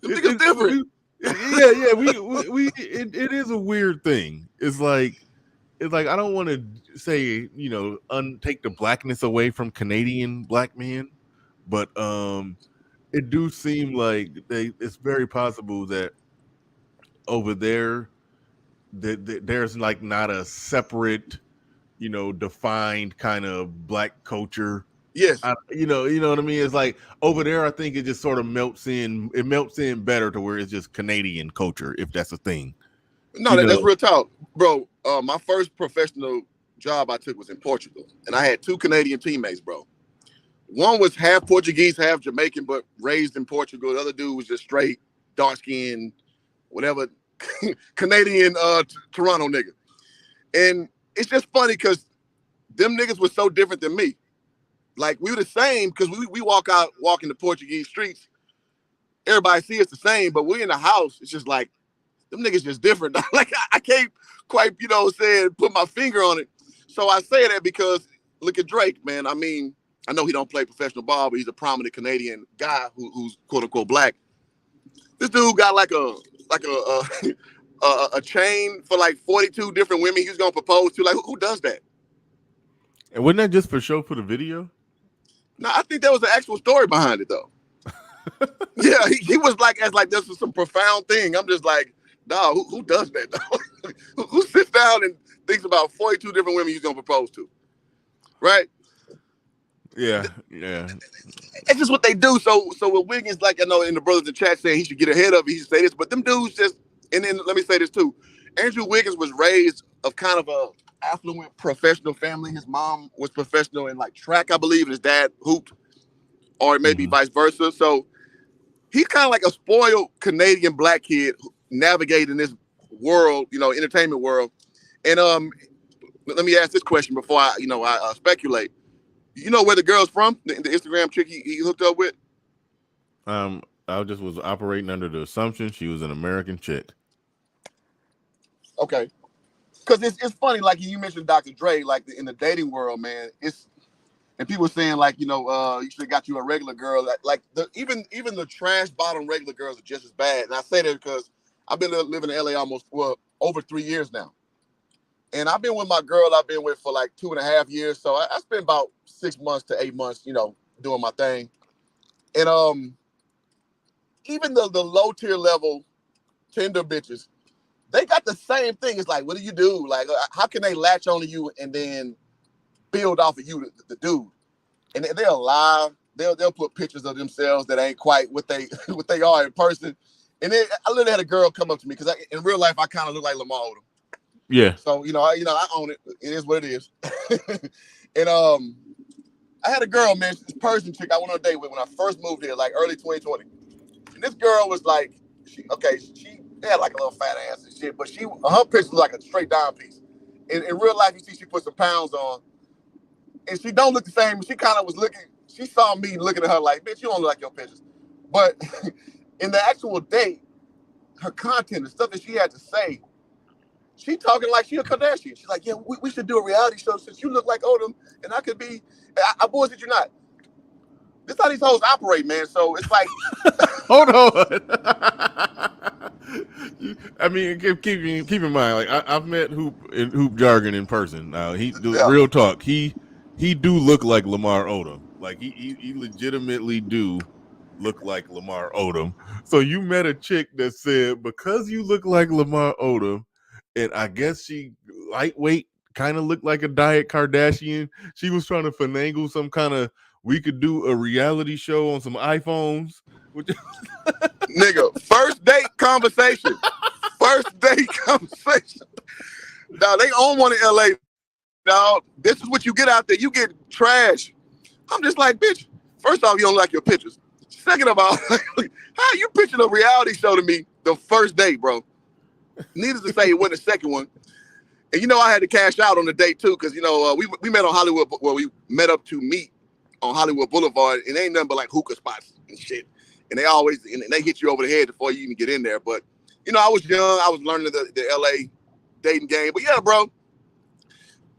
It's different. Yeah. It is a weird thing. It's like I don't want to say take the blackness away from Canadian black men, but it do seem like it's very possible that over there that there's like not a separate defined kind of black culture. Yes. You know what I mean? It's like over there, I think it just sort of melts in. It melts in better to where it's just Canadian culture, if that's a thing. No, that's real talk, bro. My first professional job I took was in Portugal, and I had 2 Canadian teammates, bro. One was half Portuguese, half Jamaican, but raised in Portugal. The other dude was just straight dark skinned, whatever, Canadian Toronto nigga. And it's just funny because them niggas were so different than me. Like we were the same because we walking the Portuguese streets. Everybody see us the same, but we in the house. It's just like them niggas just different. Like I can't quite, put my finger on it. So I say that because look at Drake, man. I mean, I know he don't play professional ball, but he's a prominent Canadian guy who's quote unquote black. This dude got like a chain for like 42 different women he's gonna propose to. Like who does that? And wasn't that just for show for the video? No, I think there was an actual story behind it though. Yeah, he was like this was some profound thing. I'm just like, dog, who does that though? who sits down and thinks about 42 different women he's gonna propose to? Right? Yeah. It's just what they do. So with Wiggins, like I know in the brothers in the chat saying he should get ahead of it, he should say this, but them dudes just, and then let me say this too. Andrew Wiggins was raised of kind of a affluent professional family. His mom was professional in like track, I believe, and his dad hooped, or maybe vice versa. So he's kind of like a spoiled Canadian black kid navigating this world, entertainment world. And let me ask this question before I speculate. You know where the girl's from? The Instagram chick he hooked up with? I just was operating under the assumption she was an American chick. Okay. Because it's funny, like you mentioned Dr. Dre, like in the dating world, man, and people saying like, you should have got you a regular girl. Like even the trash bottom regular girls are just as bad. And I say that because I've been living in LA over 3 years now. And I've been with my girl I've been with for like 2.5 years. So I spent about 6 months to 8 months, doing my thing. And even the low tier level Tinder bitches, they got the same thing. It's like, what do you do? Like, how can they latch onto you and then build off of you, the dude? And they'll lie. They'll put pictures of themselves that ain't quite what they are in person. And then I literally had a girl come up to me because in real life I kind of look like Lamar Odom. Yeah. So I own it. It is what it is. And I had a girl, man, this Persian chick I went on a date with when I first moved here, like early 2020. And this girl was like, she had like a little fat ass and shit, but her picture was like a straight dime piece. In real life, you see she put some pounds on, and she don't look the same. She kind of was looking. She saw me looking at her like, bitch, you don't look like your pictures. But in the actual date, her content, the stuff that she had to say, she talking like she a Kardashian. She's like, yeah, we should do a reality show since you look like Odom, and I could be. I bullshit you not. This is how these hoes operate, man. So it's like, hold on. I mean, keep in mind, like I've met Hoop Jargon in person. Now Yeah. real talk. He do look like Lamar Odom. Like he legitimately do look like Lamar Odom. So you met a chick that said because you look like Lamar Odom, and I guess she lightweight, kind of looked like a diet Kardashian. She was trying to finagle some kind of we could do a reality show on some iPhones. Which Nigga, first date conversation. First date conversation. Now they own one in LA. Now, this is what you get out there. You get trash. I'm just like, bitch, first off, you don't like your pictures. Second of all, how you pitching a reality show to me the first date, bro? Needless to say, it wasn't the second one. And you know, I had to cash out on the date too, because you know, we met on Hollywood, well, we met up to meet on Hollywood Boulevard, and ain't nothing but like hookah spots and shit. And they always, and they hit you over the head before you even get in there. But you know, I was young, I was learning the LA dating game. But yeah, bro,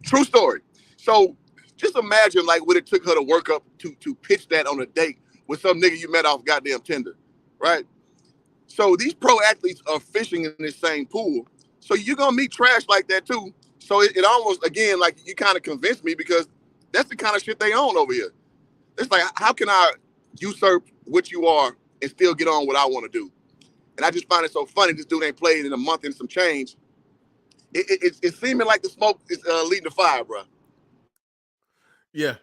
true story. So just imagine like what it took her to work up to pitch that on a date with some nigga you met off goddamn Tinder, right? So these pro athletes are fishing in this same pool. So you're gonna meet trash like that too. So it almost, again, like you kind of convinced me, because that's the kind of shit they own over here. It's like, how can I usurp what you are and still get on what I want to do? And I just find it so funny. This dude ain't played in a month and some change. It's seeming like the smoke is leading the fire, bro. Yeah.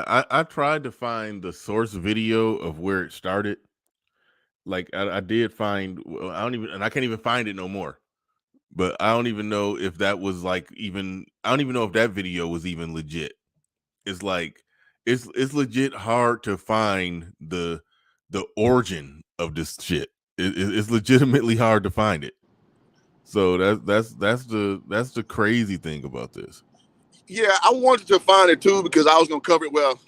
I tried to find the source video of where it started. Like I did find, I don't even, and I can't even find it no more. But I don't even know if that was like even. I don't even know if that video was even legit. It's like it's legit hard to find the origin of this shit. It's legitimately hard to find it. So that's the crazy thing about this. Yeah, I wanted to find it too because I was gonna cover it. Well,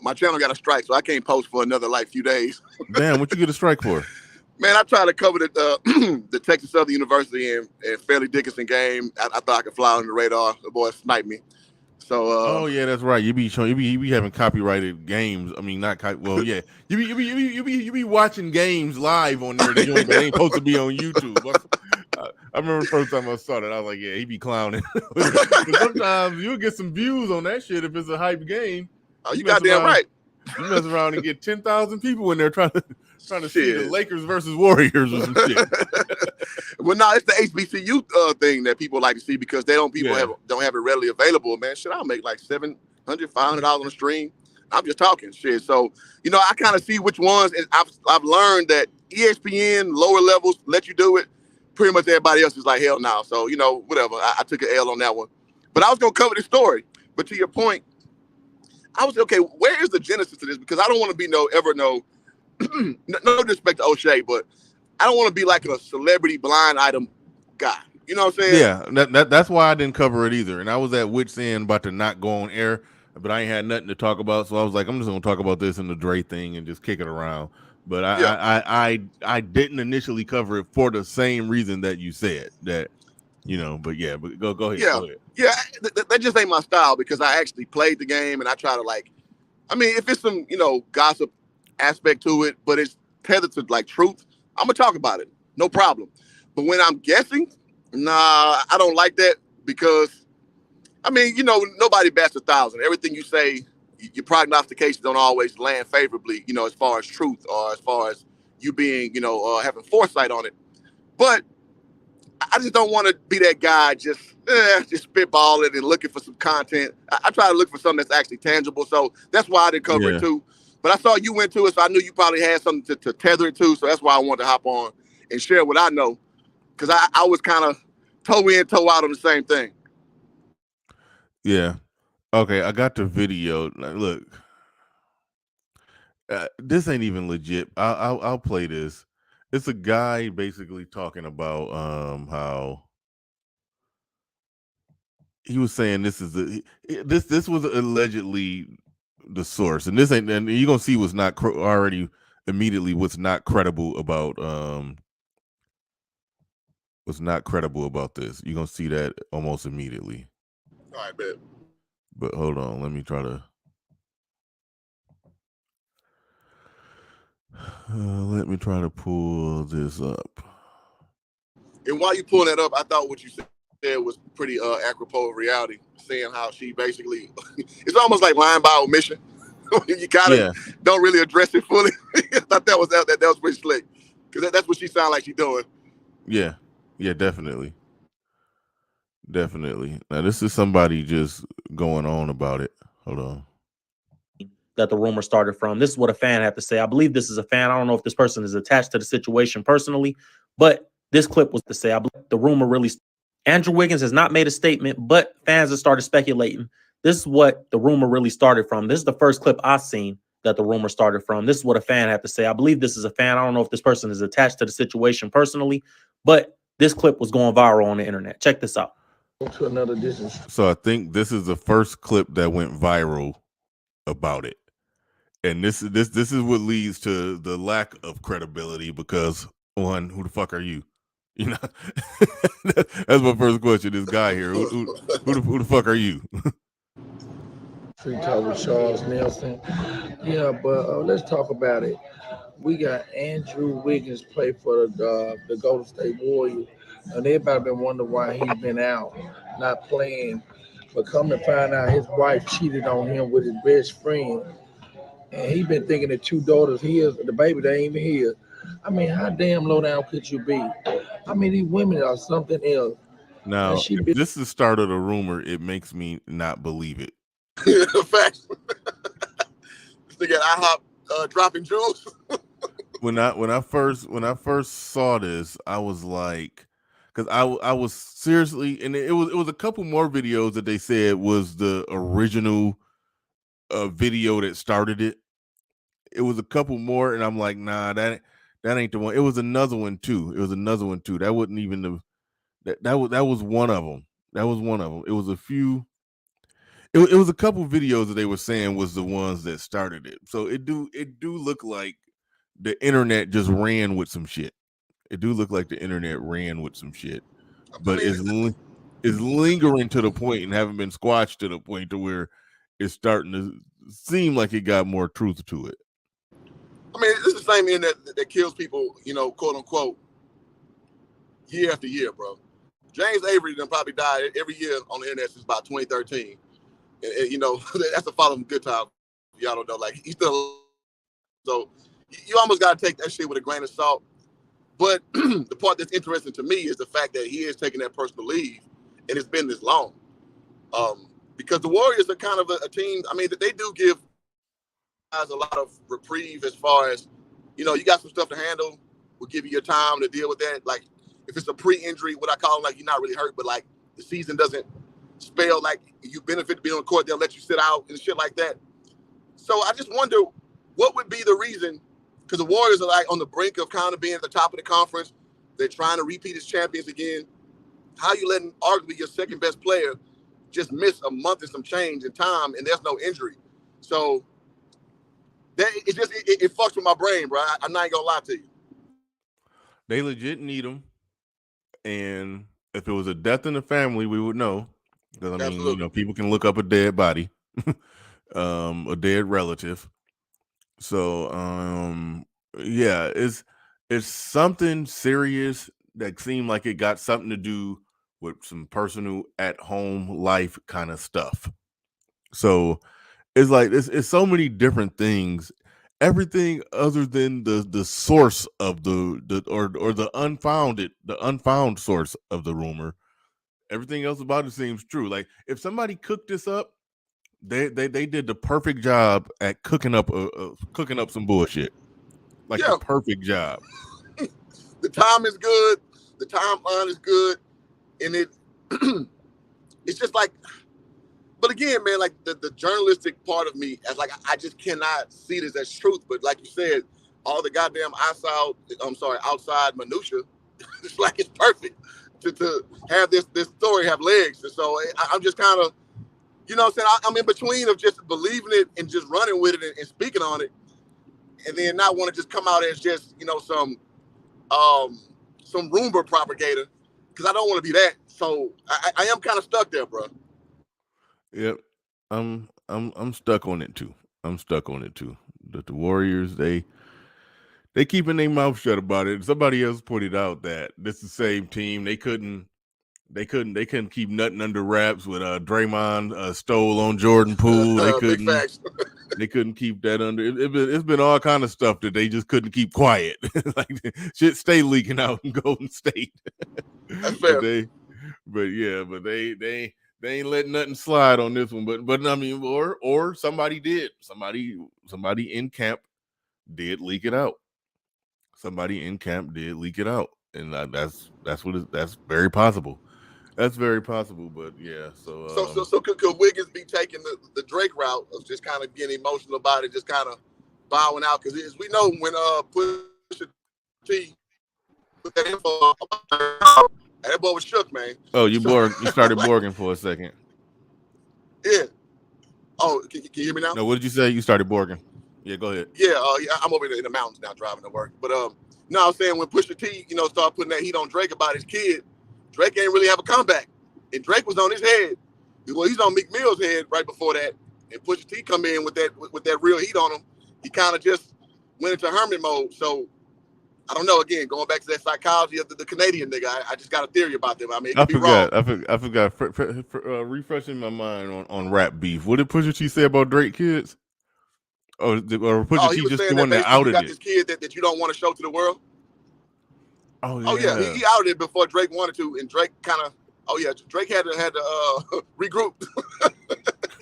my channel got a strike, so I can't post for another like few days. Damn, what you get a strike for? Man, I tried to cover the Texas Southern University and Fairleigh Dickinson game. I thought I could fly under the radar. The boy sniped me. So oh yeah, that's right. You be showing, you be having copyrighted games. I mean, not well, yeah. You be watching games live on there. But they ain't supposed to be on YouTube. I remember the first time I saw that, I was like, yeah, he be clowning. But sometimes you'll get some views on that shit if it's a hype game. Oh, you goddamn right. You mess around and get 10,000 people in there trying to see the Lakers versus Warriors or some shit. Well, no, it's the HBCU thing that people like to see because don't have it readily available. Man, shit, I'll make like $700, $500 on a stream. I'm just talking shit. So, you know, I kind of see which ones, and I've learned that ESPN lower levels let you do it. Pretty much everybody else is like, hell no. So, you know, whatever. I took an L on that one. But I was gonna cover the story. But to your point, I was okay. Where is the genesis to this? Because I don't want to be no disrespect to O'Shea, but I don't want to be like a celebrity blind item guy. You know what I'm saying? Yeah, that's why I didn't cover it either. And I was at wit's end about to not go on air, but I ain't had nothing to talk about. So I was like, I'm just gonna talk about this and the Dre thing and just kick it around. But I didn't initially cover it for the same reason that you said that, you know. But yeah, but go ahead. Yeah, go ahead. Yeah. That just ain't my style because I actually played the game and I try to if it's some gossip aspect to it, but it's tethered to like truth, I'm gonna talk about it, no problem. But when I'm guessing, nah, I don't like that because nobody bats 1,000. Everything you say, your prognostications don't always land favorably, as far as truth or as far as you being, having foresight on it. But I just don't want to be that guy just spitballing and looking for some content. I try to look for something that's actually tangible. So that's why I didn't cover it too. But I saw you went to it, so I knew you probably had something to tether it to. So that's why I wanted to hop on and share what I know. Because I was kind of toe in, toe out on the same thing. Yeah. Okay, I got the video. Look, this ain't even legit. I'll play this. It's a guy basically talking about how he was saying this was allegedly the source, and this ain't, and you're gonna see what's not already immediately what's not credible about this. You're gonna see that almost immediately. All right, bet. But hold on, let me try to pull this up. And while you pulling that up, I thought what you said was pretty apropos of reality, saying how she basically, it's almost like lying by omission. You kind Yeah, of don't really address it fully. I thought that was pretty slick, because that's what she sounds like she's doing. yeah, yeah, definitely. Definitely. Now this is somebody just going on about it. Hold on. That the rumor started from. This is what a fan had to say. I believe this is a fan. I don't know if this person is attached to the situation personally, but this clip was to say, I believe the rumor really. Andrew Wiggins has not made a statement, but fans have started speculating. This is what the rumor really started from. This is the first clip I've seen that the rumor started from. This is what a fan had to say. I believe this is a fan. I don't know if this person is attached to the situation personally, but this clip was going viral on the internet. Check this out. To another distance. So I think this is the first clip that went viral about it. And this is what leads to the lack of credibility, because one, who the fuck are you? You know, that's my first question. This guy here, who the fuck are you? Free talk with Charles Nelson. Yeah, but let's talk about it. We got Andrew Wiggins play for the Golden State Warriors, and everybody been wondering why he's been out, not playing. But come to find out, his wife cheated on him with his best friend, and he been thinking that 2 daughters his, the baby they ain't even his. I mean, how damn low down could you be? I mean, these women are something else. Now, And she if been, this is the start of a rumor, it makes me not believe it. Facts. They got IHOP dropping jewels. When I first saw this, I was like, because I was seriously, and it was a couple more videos that they said was the original video that started it. It was a couple more, and I'm like, nah, that ain't the one. It was another one too. That wasn't even that was one of them. That was one of them. It was a few. It was a couple videos that they were saying was the ones that started it. So it do look like the internet just ran with some shit. It do look like the internet ran with some shit, but it's lingering to the point and haven't been squashed to the point to where it's starting to seem like it got more truth to it. I mean, this is the same internet that kills people, you know, quote unquote, year after year, bro. James Avery done probably died every year on the internet since about 2013. And you know, that's a father from Good Time. Y'all don't know, like, he's still. So you almost got to take that shit with a grain of salt. But the part that's interesting to me is the fact that he is taking that personal leave, and it's been this long. Because the Warriors are kind of a team. I mean, they do give guys a lot of reprieve as far as, you know, you got some stuff to handle. We'll give you your time to deal with that. Like, if it's a pre-injury, what I call them, like, you're not really hurt, but like the season doesn't spell like you benefit to be on the court, they'll let you sit out and shit like that. So I just wonder what would be the reason, because the Warriors are like on the brink of kind of being at the top of the conference. They're trying to repeat as champions again. How you letting arguably your second best player just miss a month and some change in time, and there's no injury? So that it fucks with my brain, bro. I'm not gonna lie to you. They legit need him, and if it was a death in the family, we would know. Because I mean, Absolutely. you know, people can look up a dead body, a dead relative. So, yeah, it's something serious that seemed like it got something to do with some personal at home life kind of stuff. So it's like it's so many different things. Everything other than the source of the or the unfound source of the rumor. Everything else about it seems true. Like, if somebody cooked this up, they did the perfect job at cooking up some bullshit. Like, Yeah. the perfect job. The time is good. The timeline is good, and it's just like. But again, man, like the journalistic part of me, as like I just cannot see this as truth. But like you said, all the goddamn outside minutia, it's like it's perfect to have this story have legs. And so I'm just kind of, you know what I'm saying? I'm in between of just believing it and just running with it and speaking on it, and then not want to just come out as just, you know, some rumor propagator, because I don't want to be that. So I am kind of stuck there, bro. Yep. I'm stuck on it too. The Warriors, they they keeping their mouth shut about it. Somebody else pointed out that this is the same team. They couldn't keep nothing under wraps with Draymond stole on Jordan Poole. They Big couldn't. facts. They couldn't keep that under. It's been all kind of stuff that they just couldn't keep quiet. Like shit, stay leaking out in Golden State. That's fair. But they ain't letting nothing slide on this one. But I mean, or somebody did. Somebody in camp did leak it out. Somebody in camp did leak it out, and that's very possible. That's very possible, but yeah. So could Wiggins be taking the Drake route of just kind of getting emotional about it, just kind of bowing out? Because as we know, when Pusha T put that info, that boy was shook, man. Oh, you started borging for a second. Yeah. Oh, can you hear me now? No, what did you say? You started borging. Yeah, go ahead. Yeah, I'm over in the mountains now driving to work. But no, I was saying when Pusha T, started putting that heat on Drake about his kid, Drake ain't really have a comeback. And Drake was on his head. Well, he's on Meek Mill's head right before that. And Pusha T come in with that real heat on him. He kind of just went into hermit mode. So I don't know. Again, going back to that psychology of the Canadian nigga, I just got a theory about them. I mean, it could be wrong. I forgot. Refreshing my mind on rap beef. What did Pusha T say about Drake kids? Or Pusha T just the one that outed you got it? This kid that you don't want to show to the world. Oh yeah. Oh yeah, he outed it before Drake wanted to, and Drake kind of. Oh yeah, Drake had to regroup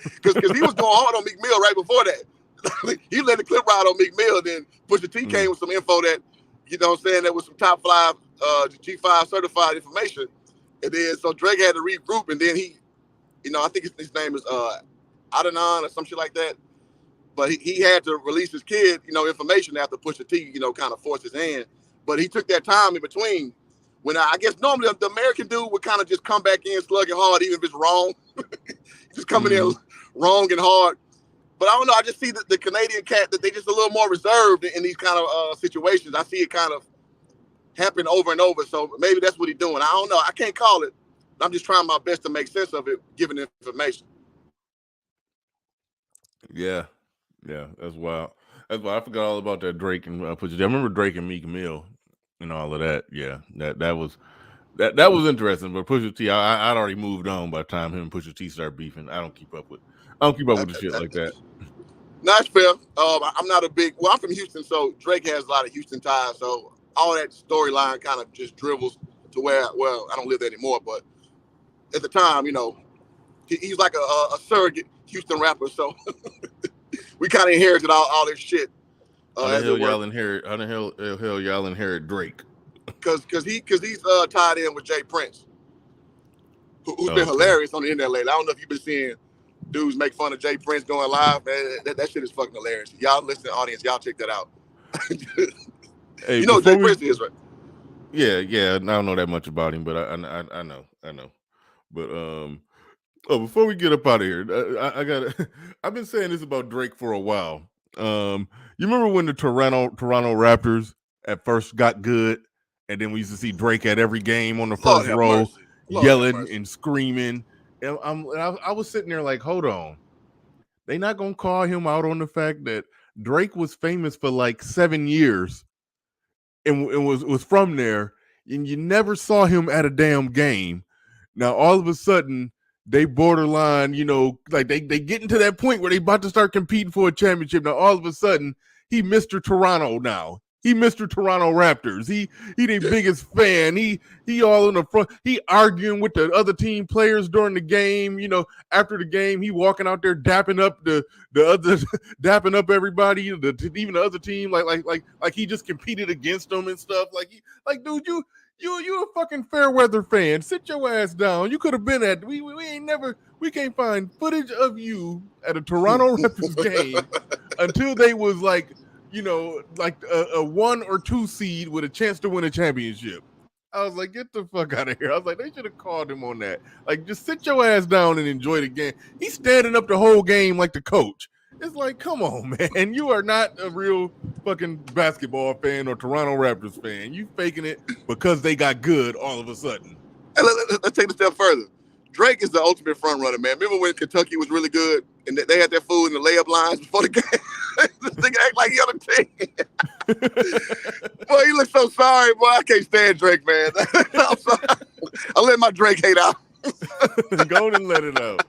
because he was going hard on Meek Mill right before that. He let the clip ride on Meek Mill, then Pusha T came with some info that, that was some top 5 G5 certified information, and then so Drake had to regroup, and then he, I think his name is Adnan or some shit like that, but he had to release his kid, information after Pusha T, kind of forced his hand, but he took that time in between. When I guess normally the American dude would kind of just come back in slugging hard, even if it's wrong. Just coming in wrong and hard. But I don't know. I just see the Canadian cat that they just a little more reserved in these kind of situations. I see it kind of happen over and over. So maybe that's what he's doing. I don't know. I can't call it. I'm just trying my best to make sense of it, given the information. Yeah, that's wild. That's why I forgot all about that Drake and Pusha T. I remember Drake and Meek Mill and all of that. Yeah, that was interesting. But Pusha T, I'd already moved on by the time him and Pusha T start beefing. I don't keep up with the shit like that. No, that's fair. I'm not a big. Well, I'm from Houston, so Drake has a lot of Houston ties. So all that storyline kind of just dribbles to where, well, I don't live there anymore. But at the time, he's like a surrogate Houston rapper. So we kind of inherited all this shit. How the hell y'all inherit Drake? Because he's tied in with Jay Prince, who's been hilarious on the internet lately. I don't know if you've been seeing dudes make fun of Jay Prince going live. Man, that shit is fucking hilarious. Y'all listen, audience, y'all check that out. Hey, you know who Jay Prince is, right? Yeah. I don't know that much about him, but I know. But before we get up out of here, I've been saying this about Drake for a while. You remember when the Toronto Raptors at first got good, and then we used to see Drake at every game on the first row, yelling and screaming. And I was sitting there like, hold on, they not gonna call him out on the fact that Drake was famous for like 7 years, and was from there, and you never saw him at a damn game. Now all of a sudden, they borderline, like they getting to that point where they about to start competing for a championship. Now all of a sudden, he Mr. Toronto now. He Mr. Toronto Raptors. He their biggest fan. He all in the front. He arguing with the other team players during the game. After the game, he walking out there dapping up the other, dapping up everybody. Even the other team, like he just competed against them and stuff. Like dude, you a fucking fair weather fan. Sit your ass down. You could have been at. We can't find footage of you at a Toronto Raptors game until they was like a 1 or 2 seed with a chance to win a championship. I was like, get the fuck out of here. I was like, they should have called him on that. Like, just sit your ass down and enjoy the game. He's standing up the whole game like the coach. It's like, come on, man. You are not a real fucking basketball fan or Toronto Raptors fan. You faking it because they got good all of a sudden. Hey, let's take it a step further. Drake is the ultimate front runner, man. Remember when Kentucky was really good and they had their food in the layup lines before the game? This nigga act like he on the team. Boy, he looks so sorry, boy. I can't stand Drake, man. I'm sorry. I let my Drake hate out. Go on and let it out.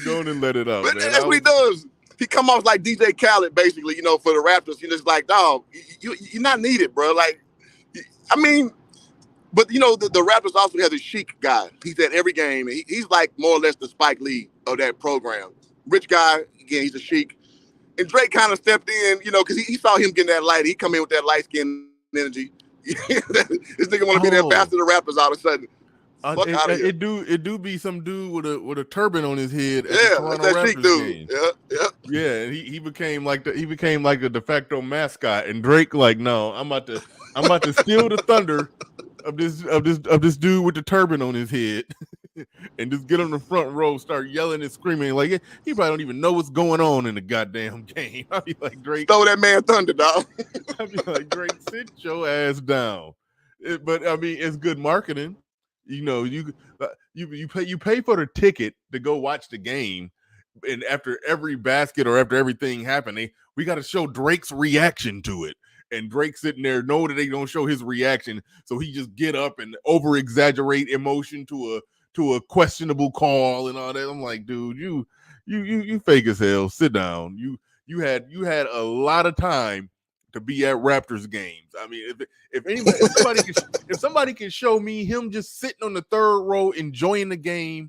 Go on and let it out, But man. that's what he does. He come off like DJ Khaled, basically, for the Raptors. Just like, dog, you're not needed, bro. Like, I mean, but the Raptors also have a chic guy. He's at every game. He's like more or less the Spike Lee of that program. Rich guy, again, he's a chic. And Drake kind of stepped in, because he saw him getting that light. He come in with that light skin energy. This nigga want to be the ambassador of the Raptors all of a sudden. Fuck out of here. It do be some dude with a turban on his head at the Yeah, Toronto that's that Raptors chic dude. game. Yeah. And he became like the de facto mascot. And Drake like, no, I'm about to steal the thunder of this dude with the turban on his head, and just get on the front row, start yelling and screaming like he probably don't even know what's going on in the goddamn game. I'd be like, Drake, throw that man thunder, dog. I'd be like, Drake, sit your ass down. But I mean, it's good marketing. You pay for the ticket to go watch the game, and after every basket or after everything happening, we got to show Drake's reaction to it. And Drake sitting there, know that they don't show his reaction, so he just get up and over exaggerate emotion to a questionable call and all that. I'm like, dude, you fake as hell. Sit down. You had a lot of time to be at Raptors games. I mean, if somebody can show me him just sitting on the third row enjoying the game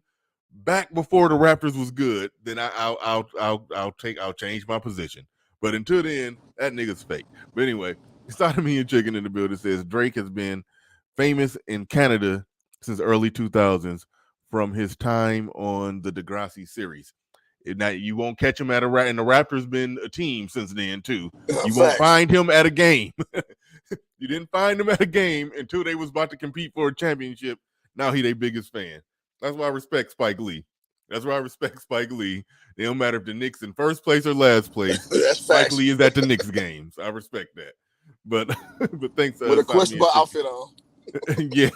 back before the Raptors was good, then I'll change my position. But until then, that nigga's fake. But anyway, started me and Chicken in the building says Drake has been famous in Canada since early 2000s from his time on the Degrassi series. Now you won't catch him and the Raptors been a team since then too. You won't find him at a game. You didn't find him at a game until they was about to compete for a championship. Now he their biggest fan. That's why I respect Spike Lee. It don't matter if the Knicks in first place or last place. Spike Lee is at the Knicks games. I respect that. But thanks. With a questionable outfit on. Yeah.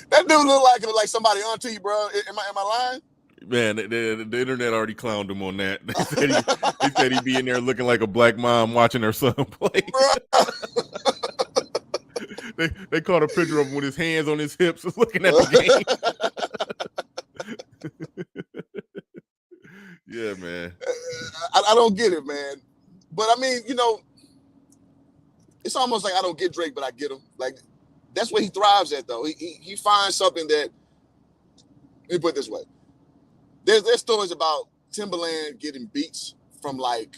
That dude look like somebody onto you, bro. Am I lying? Man, the internet already clowned him on that. He said he'd be in there looking like a black mom watching her son play. They caught a picture of him with his hands on his hips looking at the game. Yeah, man. I don't get it, man. But I mean, it's almost like I don't get Drake, but I get him. Like, that's what he thrives at, though. He finds something that, let me put it this way. There's stories about Timberland getting beats from like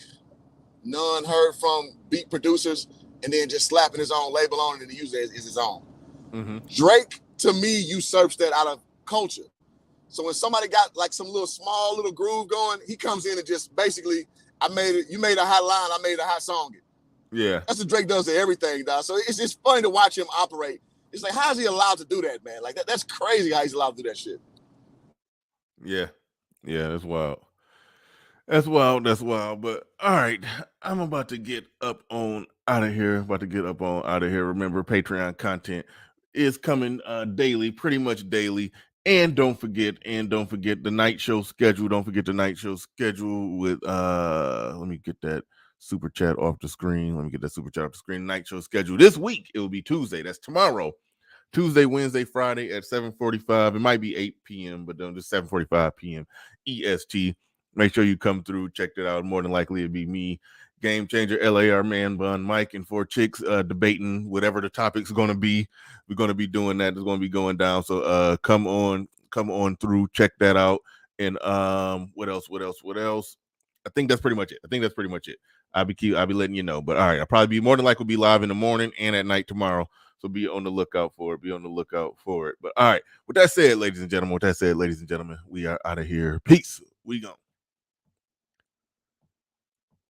none heard from beat producers and then just slapping his own label on it and he uses it as his own. Mm-hmm. Drake, to me, usurps that out of culture. So when somebody got like some small little groove going, he comes in and just basically, you made a hot line, I made a hot song. Yeah. That's what Drake does to everything, dog. So it's just funny to watch him operate. It's like, how is he allowed to do that, man? Like that's crazy how he's allowed to do that shit. Yeah. Yeah, that's wild. That's wild. But all right, I'm about to get up on out of here. Remember, Patreon content is coming daily, pretty much daily. And don't forget the night show schedule. Don't forget the night show schedule with let me get that super chat off the screen. Night show schedule this week. It will be Tuesday. That's tomorrow. Tuesday, Wednesday, Friday at 7:45. It might be 8 p.m., but then just 7:45 p.m. EST. Make sure you come through, check that out. More than likely it'd be me, Game Changer, LAR Man Bun, Mike, and 4 chicks debating whatever the topic's gonna be. We're gonna be doing that. It's gonna be going down. So come on through, check that out. And what else? I think that's pretty much it. I'll be letting you know. But all right, I'll probably be more than likely be live in the morning and at night tomorrow. So be on the lookout for it. But all right, with that said, ladies and gentlemen, we are out of here. Peace. We gone.